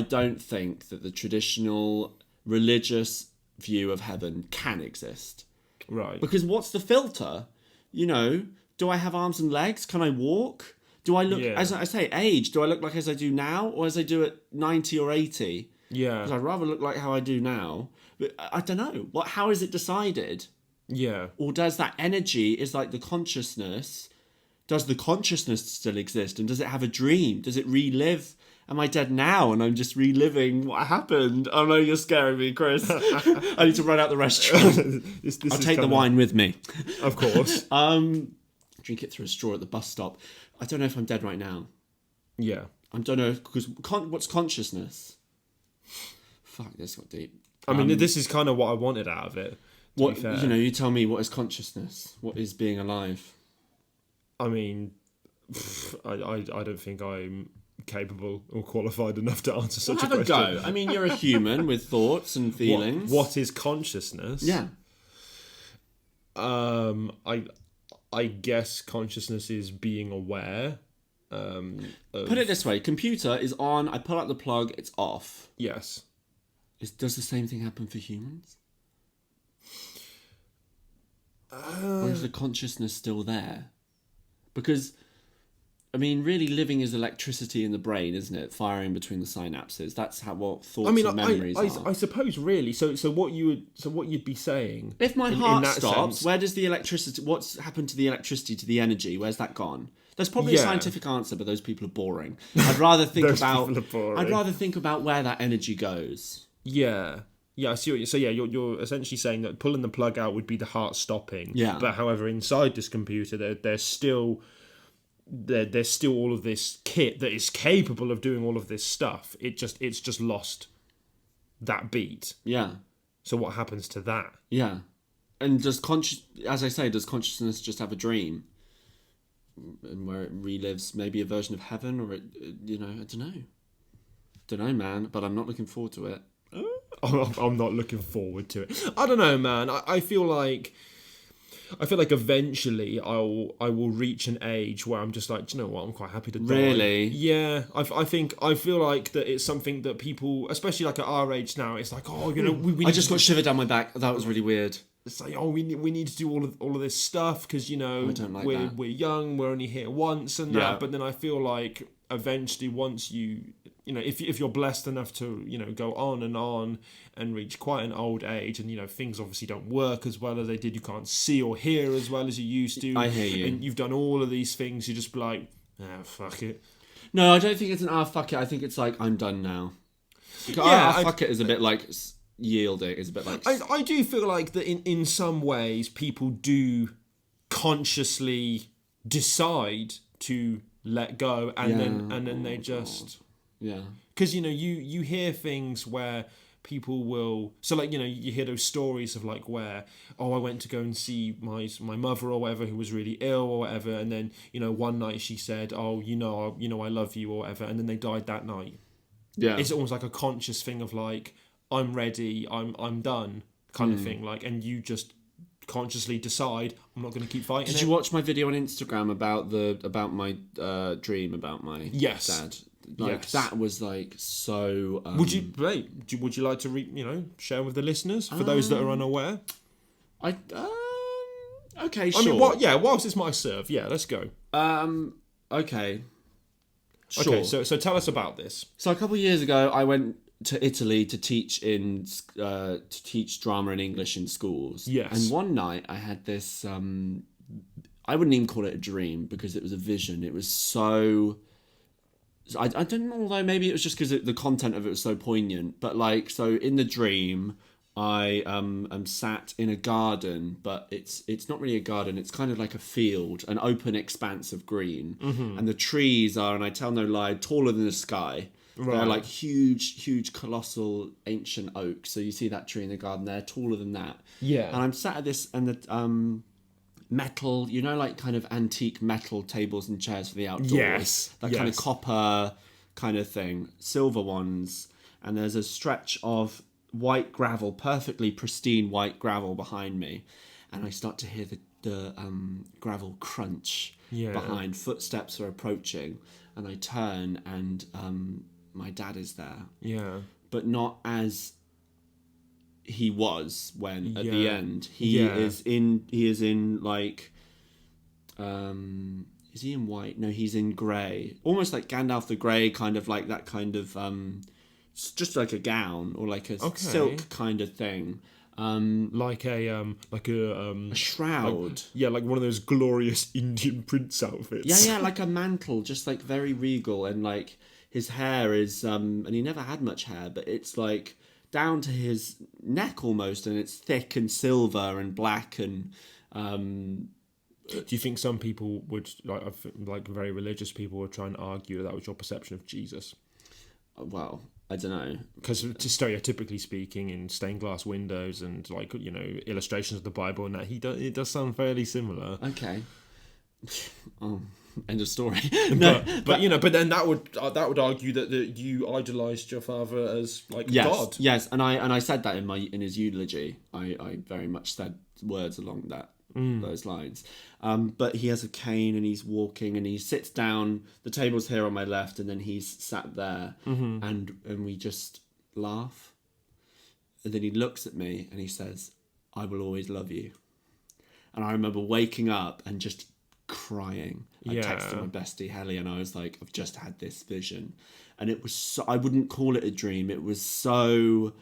don't think that the traditional religious view of heaven can exist. Right. Because what's the filter? You know, do I have arms and legs? Can I walk? Do I look, as I say, age? Do I look like as I do now or as I do at 90 or 80? Yeah. Because I'd rather look like how I do now. But I don't know. How is it decided? Yeah. Or does that energy, is like the consciousness, does the consciousness still exist? And does it have a dream? Does it relive? Am I dead now and I'm just reliving what happened? Oh no, you're scaring me, Chris. I need to run out the restroom. I'll take the wine with me. Of course. Drink it through a straw at the bus stop. I don't know if I'm dead right now. Yeah. I don't know, because what's consciousness? Fuck, this got deep. I mean, this is kind of what I wanted out of it. What, you know, you tell me, what is consciousness? What is being alive? I mean, I don't think I'm capable or qualified enough to answer such a question. Have a go. I mean, you're a human with thoughts and feelings. What is consciousness? Yeah. I guess consciousness is being aware. Put it this way: computer is on. I pull out the plug. It's off. Yes. Does the same thing happen for humans? Or is the consciousness still there? Because, I mean, really living is electricity in the brain, isn't it? Firing between the synapses. That's what thoughts and memories are. I suppose really. So what you'd be saying? If my heart stops, where does the electricity? What's happened to the electricity, to the energy? Where's that gone? There's probably a scientific answer, but those people are boring. I'd rather think I'd rather think about where that energy goes. Yeah. Yeah, I see what you're saying. So yeah, you're essentially saying that pulling the plug out would be the heart stopping. Yeah. But however, inside this computer, there's still all of this kit that is capable of doing all of this stuff. It's just lost that beat. Yeah. So what happens to that? Yeah. And does consciousness just have a dream? And where it relives maybe a version of heaven, or I don't know, man. But I'm not looking forward to it. I'm not looking forward to it. I don't know, man. I feel like eventually I will reach an age where I'm just like, do you know what? I'm quite happy to die. Really? Yeah. I feel like that it's something that people, especially like at our age now, it's like, oh, you know, we I just got shiver down my back. That was really weird. It's like, oh, we need to do all of this stuff because, you know, we're young, we're only here once and that. But then I feel like eventually once you know, if you're blessed enough to, you know, go on and reach quite an old age, and, you know, things obviously don't work as well as they did, you can't see or hear as well as you used to. I hear you. And you've done all of these things, you just be like, fuck it. No, I don't think it's an fuck it. I think it's like, I'm done now. Fuck it is a bit like yielding. It's a bit like... I do feel like that in some ways people do consciously decide to let go and then they just... Yeah. Because, you know, you hear things where people will... So, like, you know, you hear those stories of, like, where, oh, I went to go and see my mother or whatever who was really ill or whatever, and then, you know, one night she said, oh, you know, I love you or whatever, and then they died that night. Yeah. It's almost like a conscious thing of, like, I'm ready, I'm done kind of thing. Like, and you just consciously decide, I'm not going to keep fighting. Did you watch my video on Instagram about my dream about my dad? Like that was like so. Would you like to share with the listeners for those that are unaware? Okay, sure. I mean, whilst it's my serve, let's go. Okay. Sure. Okay, so tell us about this. So a couple of years ago, I went to Italy to teach drama and English in schools. Yes. And one night I had this I wouldn't even call it a dream because it was a vision. It was so... I don't know, although maybe it was just because the content of it was so poignant. But like, so in the dream, I am sat in a garden, but it's not really a garden. It's kind of like a field, an open expanse of green. And the trees are, and I tell no lie, taller than the sky. Right. They're like huge, colossal, ancient oaks. So you see that tree in the garden, they're taller than that. Yeah. And I'm sat at this, and the metal, you know, like kind of antique metal tables and chairs for the outdoors. Yes. That kind of copper kind of thing. Silver ones. And there's a stretch of white gravel, perfectly pristine white gravel behind me. And I start to hear the gravel crunch behind. Footsteps are approaching. And I turn and my dad is there. Yeah. But not as he was when at the end. He is in like is he in white? No, he's in grey. Almost like Gandalf the Grey, kind of like that kind of just like a gown or like a silk kind of thing. Like a shroud. Like one of those glorious Indian prince outfits. Yeah, like a mantle, just like very regal, and like his hair is and he never had much hair, but it's like down to his neck almost, and it's thick and silver and black and do you think some people would like very religious people would try and argue that was your perception of Jesus? Well, I don't know, because stereotypically speaking, in stained glass windows and like, you know, illustrations of the Bible and that, it does sound fairly similar. Okay. End of story. but then that would argue that you idolized your father as like God. Yes, and I said that in his eulogy. I very much said words along those lines. But he has a cane and he's walking and he sits down. The table's here on my left, and then he's sat there, and we just laugh. And then he looks at me and he says, "I will always love you." And I remember waking up and just crying. I texted my bestie Helly and I was like, I've just had this vision. And it was so, I wouldn't call it a dream. It was so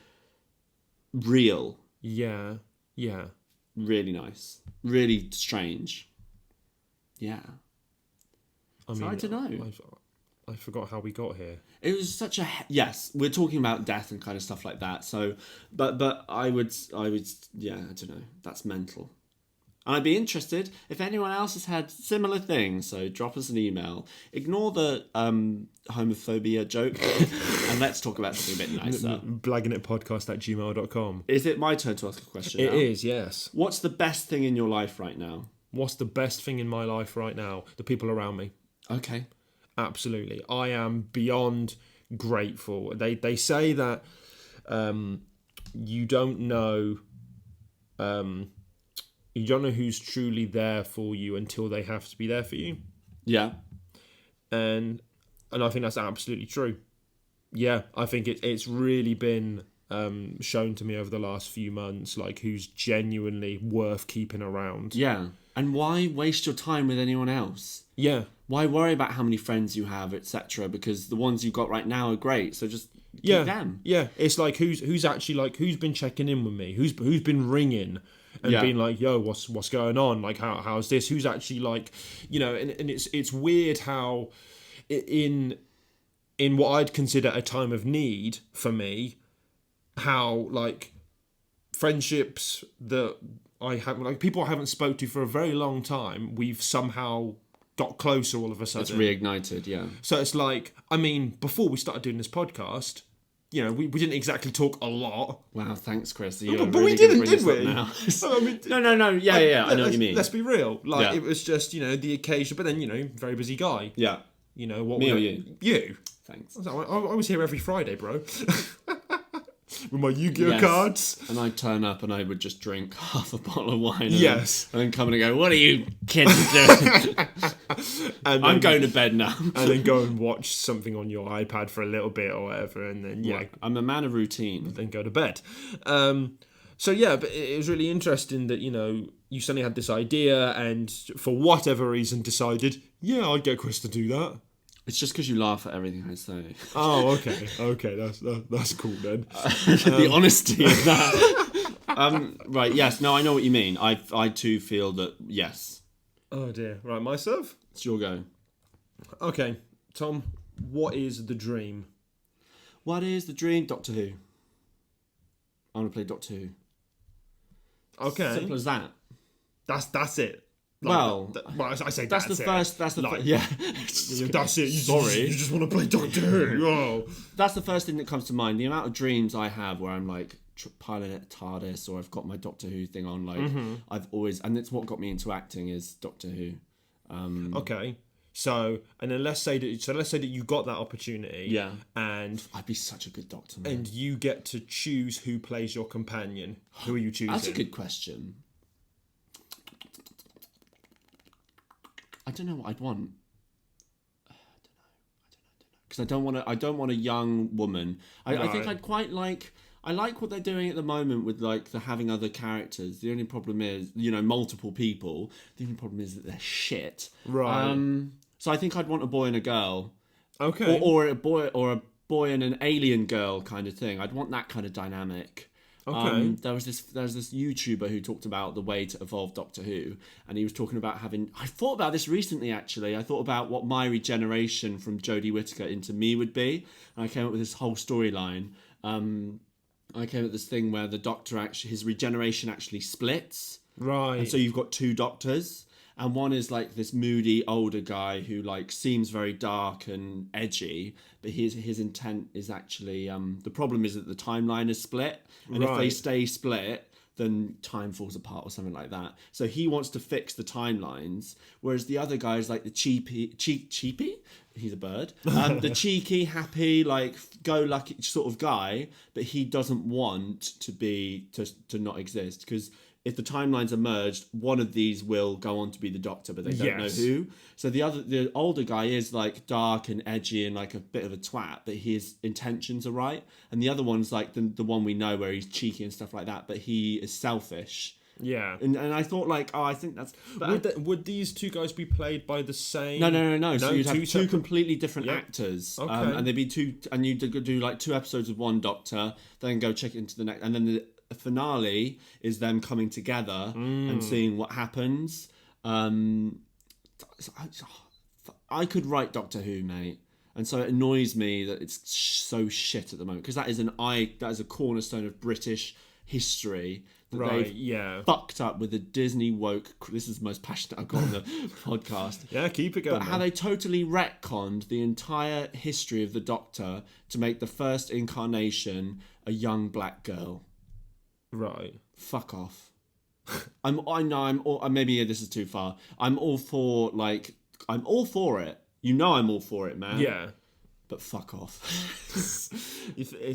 real. Yeah. Really nice. Really strange. Yeah. I don't know. I forgot how we got here. It was such a... Yes, we're talking about death and kind of stuff like that. So, but I would, yeah, I don't know. That's mental. And I'd be interested if anyone else has had similar things, so drop us an email. Ignore the homophobia joke and let's talk about something a bit nicer. Blagginitpodcast@gmail.com. Is it my turn to ask a question now? It is, yes. What's the best thing in your life right now? What's the best thing in my life right now? The people around me. Okay. Absolutely. I am beyond grateful. They say that you don't know... you don't know who's truly there for you until they have to be there for you. Yeah. And I think that's absolutely true. Yeah, I think it's really been shown to me over the last few months, like who's genuinely worth keeping around. Yeah. And why waste your time with anyone else? Yeah. Why worry about how many friends you have, etc.? Because the ones you've got right now are great. So just keep them. Yeah. It's like who's actually like who's been checking in with me? Who's been ringing? And being like, yo, what's going on? Like, how's this? Who's actually like, you know? And it's weird how in what I'd consider a time of need for me, how like friendships that I have, like people I haven't spoke to for a very long time, we've somehow got closer all of a sudden. It's reignited, yeah. So it's like, I mean, before we started doing this podcast, you know, we didn't exactly talk a lot. Wow, thanks, Chris. But really we didn't, did we? Now. I mean, no. Yeah, I know what you mean. Let's be real. Like, it was just, you know, the occasion. But then, you know, very busy guy. Yeah. You know, what... Me or you? You. Thanks. I was here every Friday, bro. With my Yu-Gi-Oh cards. And I'd turn up and I would just drink half a bottle of wine. And then come in and go, what are you kids doing? And I'm going to bed now. And then go and watch something on your iPad for a little bit or whatever. And then, I'm a man of routine. Then go to bed. So, yeah, but it was really interesting that, you know, you suddenly had this idea and for whatever reason decided, I'd get Chris to do that. It's just because you laugh at everything I say. Oh, okay. Okay, that's cool then. The honesty of that. Right, yes. No, I know what you mean. I too feel that, yes. Oh dear. Right, myself? It's your go. Okay, Tom, what is the dream? What is the dream? Doctor Who. I want to play Doctor Who. Okay. Simple as that. That's it. Well, I say that's the first. That's the yeah. That's it. You just want to play Doctor Who. Oh. That's the first thing that comes to mind. The amount of dreams I have where I'm like piloting at TARDIS, or I've got my Doctor Who thing on. Like I've always, and it's what got me into acting is Doctor Who. Okay. So, and then let's say that you got that opportunity. Yeah. And I'd be such a good Doctor. Man. And you get to choose who plays your companion. Who are you choosing? That's a good question. I don't know what I'd want. I don't know. Because I don't want a young woman. I think I'd quite like. I like what they're doing at the moment with like the having other characters. The only problem is, multiple people. The only problem is that they're shit. Right. So I think I'd want a boy and a girl. Okay. Or a boy and an alien girl kind of thing. I'd want that kind of dynamic. Okay. There was this YouTuber who talked about the way to evolve Doctor Who, and he was talking about having. I thought about this recently. Actually, I thought about what my regeneration from Jodie Whittaker into me would be, and I came up with this whole storyline. I came up with this thing where the Doctor his regeneration actually splits, Right. and so you've got two Doctors. And one is like this moody older guy who like seems very dark and edgy, but his intent is actually the problem is that the timeline is split, and if they stay split, then time falls apart or something like that. So he wants to fix the timelines, whereas the other guy is like the cheapy. He's a bird. The cheeky, happy, like go lucky sort of guy, but he doesn't want to not exist because. If the timelines are merged, one of these will go on to be the Doctor, but they don't know who. So the older guy is like dark and edgy and like a bit of a twat, but his intentions are right. And the other one's like the one we know where he's cheeky and stuff like that, but he is selfish. Yeah. And I thought like, I think that's... Would these two guys be played by the same... No. So you'd have two completely different actors. Okay. And they'd be two... And you'd do like 2 episodes of one Doctor, then go check it into the next... And then the finale is them coming together and seeing what happens. I could write Doctor Who, mate, and so it annoys me that it's so shit at the moment because that is a cornerstone of British history that they've fucked up with the Disney woke. This is the most passionate I've got on the podcast. Yeah, keep it going. But how they totally retconned the entire history of the Doctor to make the first incarnation a young black girl. Right. Fuck off. Maybe this is too far. I'm all for it. I'm all for it, man. Yeah. But fuck off.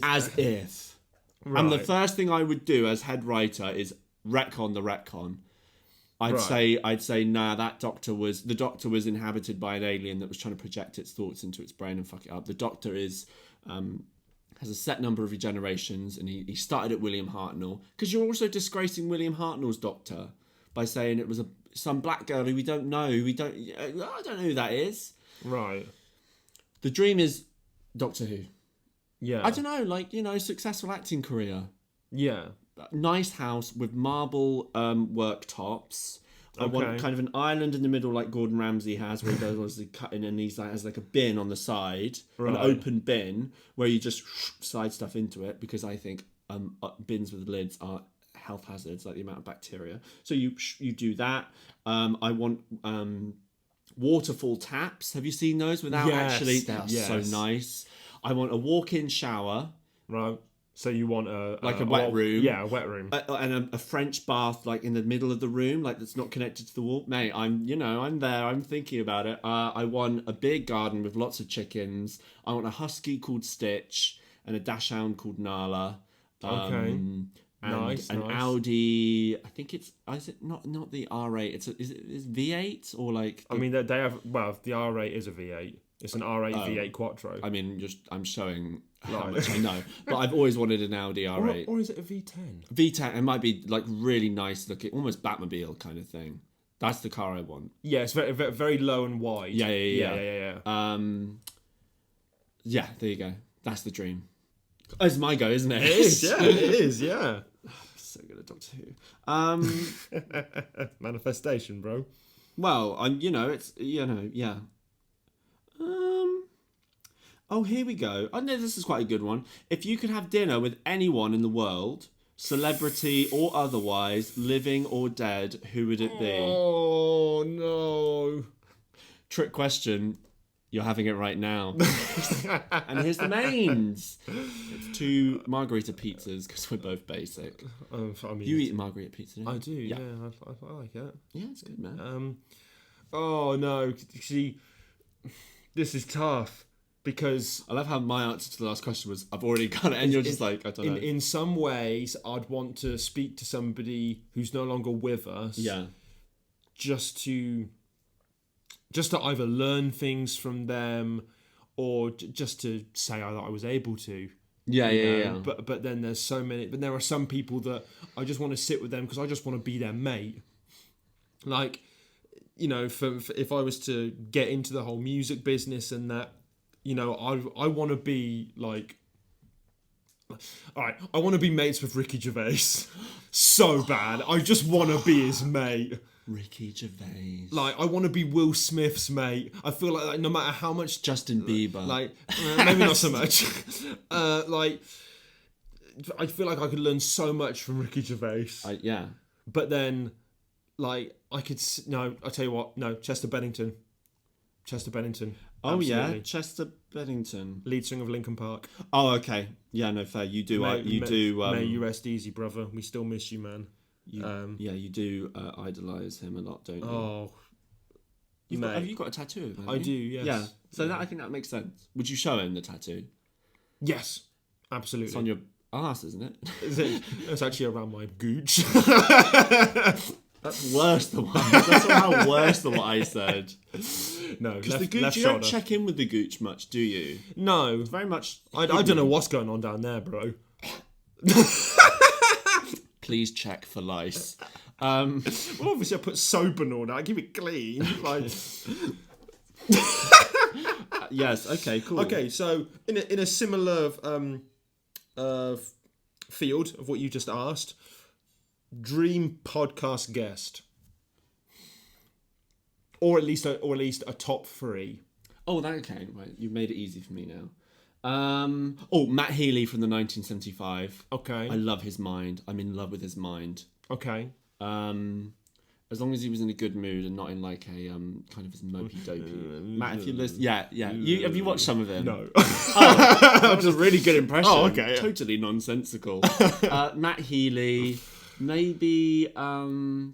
As if. Right. And the first thing I would do as head writer is retcon the retcon. I'd say nah, the Doctor was inhabited by an alien that was trying to project its thoughts into its brain and fuck it up. The Doctor has a set number of regenerations, and he started at William Hartnell, because you're also disgracing William Hartnell's Doctor by saying it was some black girl who I don't know who that is. Right. The dream is Doctor Who. Yeah. I don't know, successful acting career. Yeah. Nice house with marble worktops. I want kind of an island in the middle like Gordon Ramsay has, where he does the cutting, and he has like a bin on the side, an open bin where you just slide stuff into it, because I think bins with lids are health hazards, like the amount of bacteria. So you do that. I want waterfall taps. Have you seen those? Without actually, they are so nice. I want a walk-in shower. Right. So you want a wet room. Yeah, a wet room. And a French bath, like in the middle of the room, like that's not connected to the wall. Mate, I'm there. I'm thinking about it. I want a big garden with lots of chickens. I want a husky called Stitch and a dachshund called Nala. And nice. Audi. I think is it not the R8? Is it V8 or like? I mean, they have. Well, the R8 is a V8. It's an R8 V8 Quattro. I mean, I'm showing how much I know, but I've always wanted an Audi R8. Or is it a V10? V10. It might be like really nice looking, almost Batmobile kind of thing. That's the car I want. Yeah, it's very, very, very low and wide. Yeah. Yeah, there you go. That's the dream. Oh, it's my go, isn't it? It is. Yeah, it is. Yeah. So good at Doctor Who. Manifestation, bro. Well, it's yeah. Oh, here we go. I know this is quite a good one. If you could have dinner with anyone in the world, celebrity or otherwise, living or dead, who would it be? Oh no! Trick question. You're having it right now. And here's the mains. It's 2 margarita pizzas because we're both basic. I mean, You eat margarita pizza, don't you? I do. Yeah, I like it. Yeah, it's good, man. Oh no! See, this is tough because I love how my answer to the last question was, I've already got it, and you're just like, I don't know. In some ways, I'd want to speak to somebody who's no longer with us. Yeah. Just to either learn things from them, or just to say that I was able to. Yeah. But then there's so many. But there are some people that I just want to sit with them because I just want to be their mate. Like, if I was to get into the whole music business and that, I want to be like. All right, I want to be mates with Ricky Gervais so bad. I just want to be his mate. Ricky Gervais. Like, I want to be Will Smith's mate. I feel like no matter how much... Justin Bieber. Like, maybe not so much. I feel like I could learn so much from Ricky Gervais. Yeah. But then, like, I could... No, I'll tell you what. No, Chester Bennington. Oh, Absolutely. yeah, Chester Bennington. Lead singer of Linkin Park. Oh, okay. Yeah, no, fair. You do... May you rest easy, brother. We still miss you, man. You do idolise him a lot, don't you? Oh, have you got a tattoo of him? I do, yes. Yeah, so I think that makes sense. Would you show him the tattoo? Yes, absolutely. It's on your arse, isn't it? It's actually around my gooch. That's worse than that's somehow worse than what I said. No, because the gooch, you don't check in with the gooch much, do you? No, very much. I don't know what's going on down there, bro. Please check for lice. Well, obviously I put soap and all that. I keep it clean. Like, yes. Okay. Cool. Okay. So in a similar field of what you just asked, dream podcast guest, or at least a top 3. Oh, okay. Right, you've made it easy for me now. Matt Healy from the 1975. Okay. I love his mind. I'm in love with his mind. Okay. As long as he was in a good mood and not in like a kind of his mopey dopey. Matt, if you listen, yeah. Have you watched some of him? No. That was a really good impression. Oh, okay. Yeah. Totally nonsensical. Matt Healy, maybe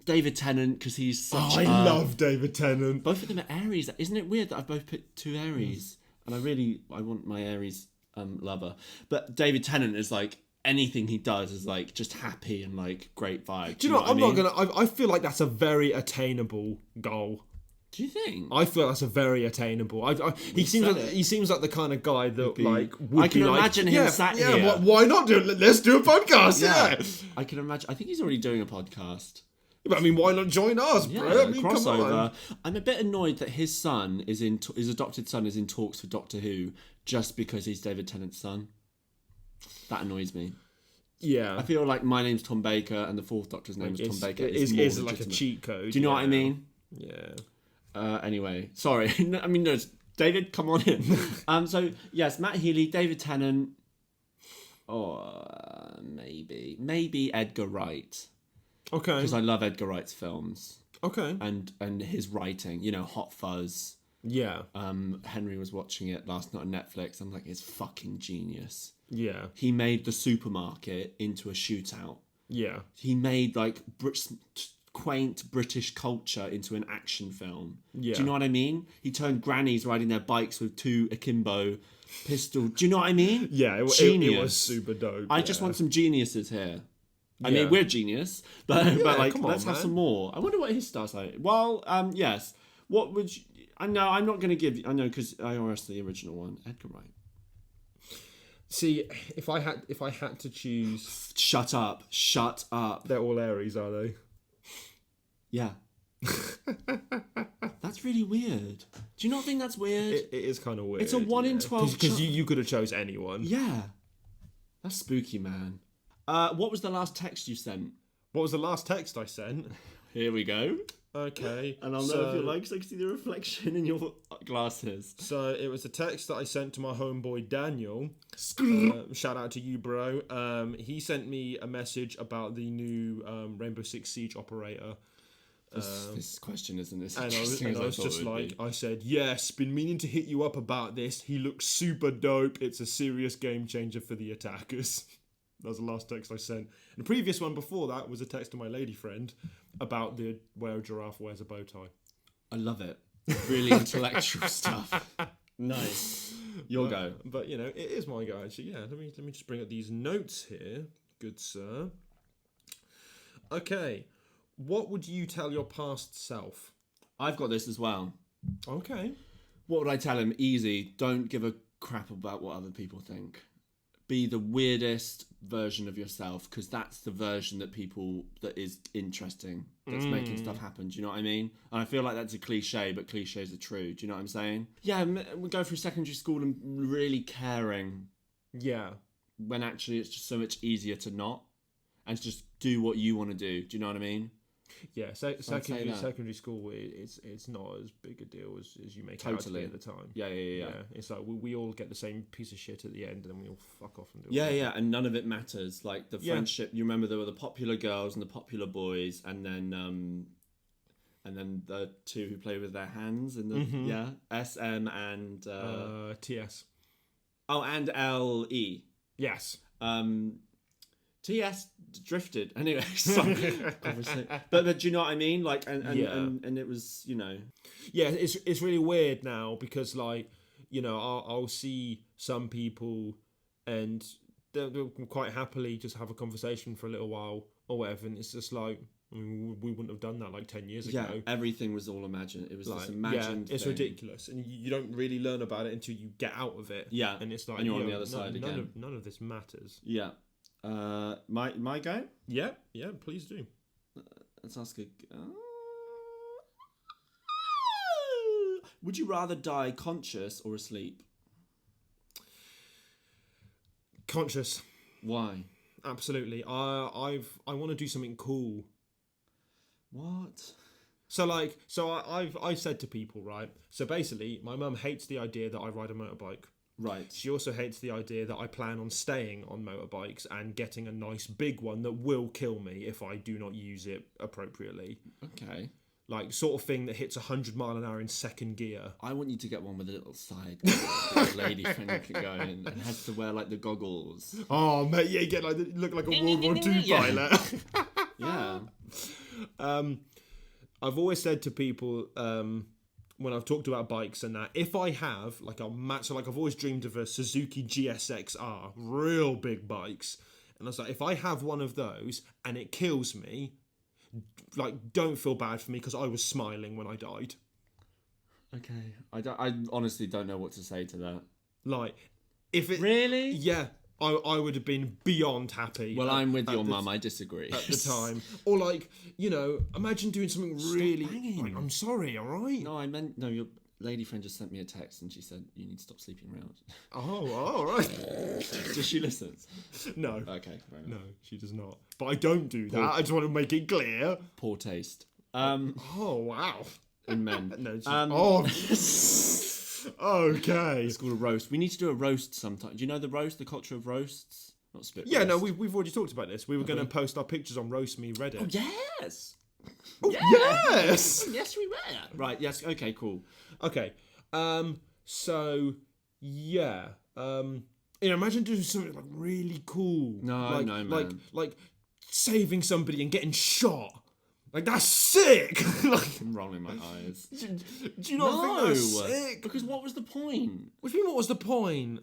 David Tennant because he's such. I love David Tennant. Both of them are Aries. Isn't it weird that I've both picked 2 Aries? And I want my Aries lover. But David Tennant is like, anything he does is like just happy and like great vibe. Do you know what? Not gonna. I feel like that's a very attainable goal. Do you think? I feel that's a very attainable. He seems like the kind of guy that I can imagine him sat here. Yeah, why not do it? Let's do a podcast. Yeah. I can imagine. I think he's already doing a podcast. But I mean, why not join us, bro? I mean, crossover. Come on. I'm a bit annoyed that his son his adopted son is in talks for Doctor Who just because he's David Tennant's son. That annoys me. Yeah. I feel like my name's Tom Baker and the 4th Doctor's name is Tom Baker. It is like a cheat code. Do you know what I mean? Yeah. Anyway, sorry. I mean, no, David, come on in. So, yes, Matt Healy, David Tennant, or maybe Edgar Wright. Okay. Because I love Edgar Wright's films. Okay. And his writing, Hot Fuzz. Yeah. Henry was watching it last night on Netflix. I'm like, it's fucking genius. Yeah. He made the supermarket into a shootout. Yeah. He made like quaint British culture into an action film. Yeah. Do you know what I mean? He turned grannies riding their bikes with 2 akimbo pistols. Do you know what I mean? Yeah, it was super dope. I just want some geniuses here. I Yeah. mean, we're genius, but like, come on, let's have some more. I wonder what his star's like. Well, yes. What would you... I know I'm not going to give... I know, because I asked the original one. Edgar Wright. See, if I had to choose... Shut up. They're all Aries, are they? Yeah. That's really weird. Do you not think that's weird? It is kind of weird. It's a 1 in 12 because you could have chose anyone. Yeah. That's spooky, man. What was the last text you sent? What was the last text I sent? Here we go. Okay. And I'll know if you're like, because I can see the reflection in your glasses. So it was a text that I sent to my homeboy Daniel. Shout out to you, bro. He sent me a message about the new Rainbow Six Siege operator. This question isn't as And interesting I was as I just thought it would like, be. I said, yes, been meaning to hit you up about this. He looks super dope. It's a serious game changer for the attackers. That was the last text I sent. And the previous one before that was a text to my lady friend about where a giraffe wears a bow tie. I love it. Really intellectual stuff. Nice. Your go. But, you know, it is my go, actually. Yeah, let me just bring up these notes here. Good sir. Okay. What would you tell your past self? I've got this as well. Okay. What would I tell him? Easy. Don't give a crap about what other people think. Be the weirdest version of yourself, because that's the version that is interesting, that's making stuff happen. Do you know what I mean? And I feel like that's a cliche, but cliches are true. Do you know what I'm saying? Yeah, we go through secondary school and really caring, Yeah. when actually it's just so much easier to not, and just do what you want to do. Do you know what I mean? Yeah, say that. secondary school, it's not as big a deal as you make it out to be at the time. Yeah. It's like we all get the same piece of shit at the end, and then we all fuck off and do it. Yeah, and none of it matters. Like the friendship, you remember there were the popular girls and the popular boys, and then the two who play with their hands, and SM and TS. and LE. Yes. TS drifted anyway. Sorry, obviously, but do you know what I mean? Like, and it was, you know. Yeah, it's really weird now because, like, you know, I'll see some people and they'll quite happily just have a conversation for a little while or whatever, and it's just like, I mean, we wouldn't have done that like 10 years ago. Yeah, everything was all imagined. It was like, this imagined it's thing. ridiculous, and you don't really learn about it until you get out of it. Yeah, and it's like, and you're on the other side again. None of this matters. Yeah. My go? Yeah, please do. Let's ask a... would you rather die conscious or asleep? Conscious. Why? Absolutely. I want to do something cool. What? So I've said to people, right? So basically, my mum hates the idea that I ride a motorbike. Right. She also hates the idea that I plan on staying on motorbikes and getting a nice big one that will kill me if I do not use it appropriately. Okay. Like, sort of thing that hits 100 mile an hour in second gear. I want you to get one with a little side that a lady friend can go in and has to wear, like, the goggles. Oh, mate, yeah, you get, like, look like a World War II pilot. Yeah. I've always said to people... when I've talked about bikes and that, if I have like I've always dreamed of a Suzuki GSX-R, real big bikes, and I was like, if I have one of those and it kills me, like, don't feel bad for me because I was smiling when I died. Okay. I honestly don't know what to say to that. Like, if it really, yeah, I would have been beyond happy. Well, I'm with your mum. I disagree. At the time. Or, like, you know, imagine doing something really... banging. Like, I'm sorry, all right? No, your lady friend just sent me a text and she said, you need to stop sleeping around. Oh, all right. Does she listen? No. Okay, fair enough. No, she does not. But I don't do that. I just want to make it clear. Poor taste. Oh, wow. In men. No, okay. It's called a roast. We need to do a roast sometime. Do you know the roast, the culture of roasts? Not spit Yeah, roast. no, we've already talked about this. We were going to post our pictures on Roast Me Reddit. Oh, yes! Yes! Yes, we were. Right, yes, okay, cool. Okay. So, yeah. Imagine doing something like really cool. No, man. Like saving somebody and getting shot. Like, that's sick! Like, I'm rolling my eyes. do you not think that's sick? Because what was the point? What do you mean, what was the point?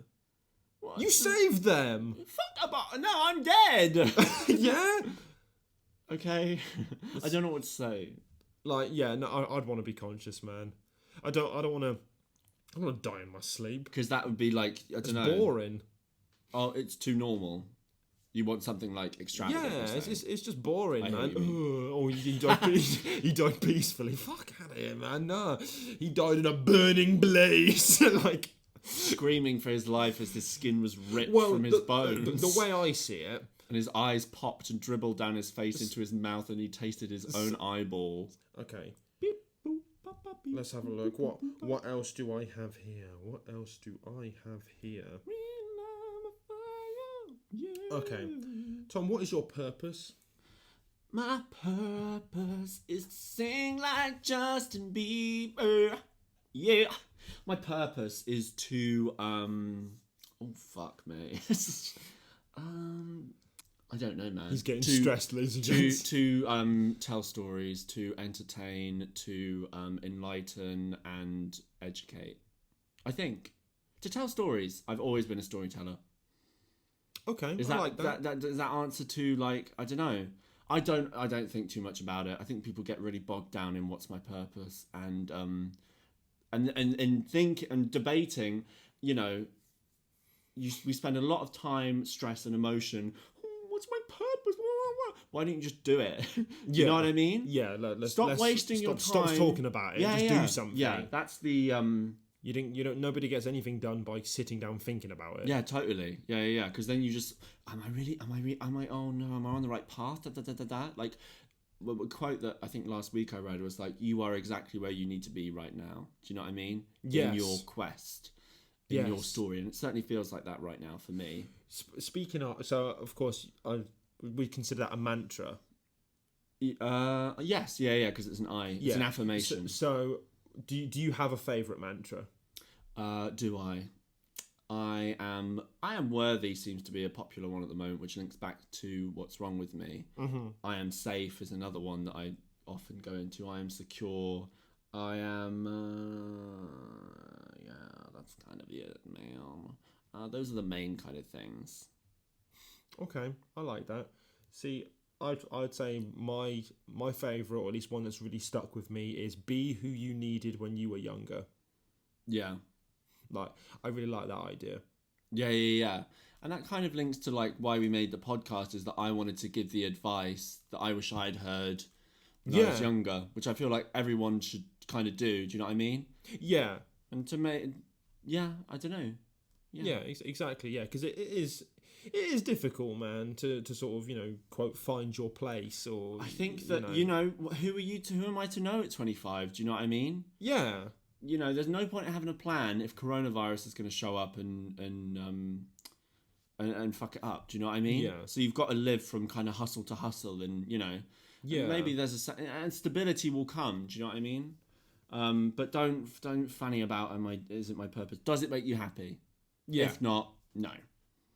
What? You saved them! Fuck about... No, I'm dead! Yeah? Okay. I don't know what to say. Like, yeah, no, I'd want to be conscious, man. I don't want to die in my sleep. Because that would be like, I don't know. It's boring. Oh, it's too normal. You want something like extravagant. Yeah, it's just boring, I know man. what you Oh, he died. He died peacefully. Fuck out of here, man. Nah, he died in a burning blaze. Like, screaming for his life as his skin was ripped well, from his bones. The way I see it, and his eyes popped and dribbled down his face into his mouth, and he tasted his own eyeball. Okay. Let's have a look. What else do I have here? Okay. Tom, what is your purpose? My purpose is to sing like Justin Bieber. Yeah. My purpose is to oh fuck, mate. I don't know, man. He's getting stressed, ladies and gents. To tell stories, to entertain, to enlighten and educate. I think to tell stories. I've always been a storyteller. Okay, Is I that, like that. Does that answer to, like, I don't know. I don't think too much about it. I think people get really bogged down in what's my purpose and think and debating. You know, we spend a lot of time, stress, and emotion. What's my purpose? Why don't you just do it? You know what I mean? Yeah. Let's stop wasting your time. Stop talking about it. Just do something. Yeah, that's the Nobody gets anything done by sitting down thinking about it. Yeah, totally. Yeah. Because then you just, am I? Oh no, am I on the right path? Like, a quote that I think last week I read was like, "You are exactly where you need to be right now." Do you know what I mean? Yes. In your quest, in your story, and it certainly feels like that right now for me. Speaking of, so of course, we consider that a mantra. Yes, yeah, because it's an I. It's an affirmation. So do you have a favourite mantra? Do I? I am worthy seems to be a popular one at the moment, which links back to what's wrong with me. Mm-hmm. I am safe is another one that I often go into. I am secure. I am, that's kind of it, man. Those are the main kind of things. Okay, I like that. See, I'd say my favourite, or at least one that's really stuck with me, is be who you needed when you were younger. Yeah. Like, I really like that idea. Yeah. And that kind of links to, like, why we made the podcast, is that I wanted to give the advice that I wish I'd heard when I was younger, which I feel like everyone should kind of do. Do you know what I mean? Yeah. And to make, I don't know. Yeah, exactly. Yeah, because it is difficult, man, to sort of, quote, find your place. Or I think that, who am I to know at 25? Do you know what I mean? Yeah. There's no point in having a plan if coronavirus is going to show up and fuck it up. Do you know what I mean? Yeah. So you've got to live from kind of hustle to hustle, and maybe there's and stability will come. Do you know what I mean? But don't fanny about. Is it my purpose? Does it make you happy? Yeah. If not, no.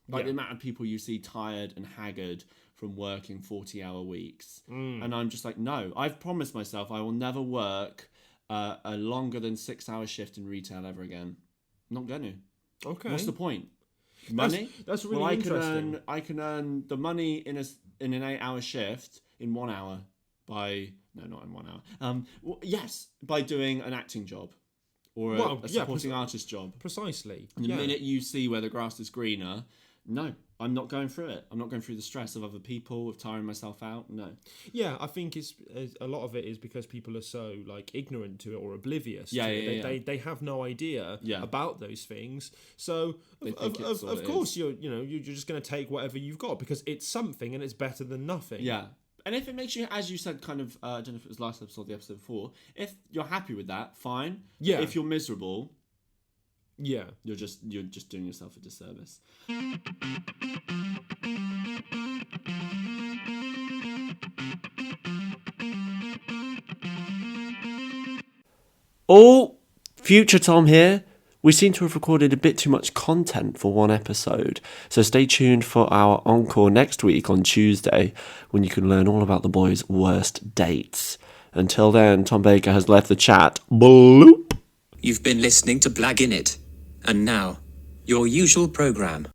Like the amount of people you see tired and haggard from working 40-hour weeks, and I'm just like, no. I've promised myself I will never work a longer than 6-hour shift in retail ever again. I'm not going to. Okay. What's the point? Money? That's really interesting. I can earn the money in an 8-hour shift in 1 hour not in 1 hour. Yes, by doing an acting job or a supporting artist job. Precisely. And the minute you see where the grass is greener, no, I'm not going through it. I'm not going through the stress of other people, of tiring myself out. No. Yeah, I think it's a lot of it is because people are so like ignorant to it or oblivious. They have no idea about those things. So of course you're just going to take whatever you've got because it's something and it's better than nothing. Yeah. And if it makes you, as you said, kind of, I don't know if it was last episode or the episode before, if you're happy with that, fine. Yeah. If you're miserable, you're just doing yourself a disservice. Oh, future Tom here. We seem to have recorded a bit too much content for one episode, so stay tuned for our encore next week on Tuesday, when you can learn all about the boys' worst dates. Until then, Tom Baker has left the chat. Bloop! You've been listening to Blaggin, and now, your usual program.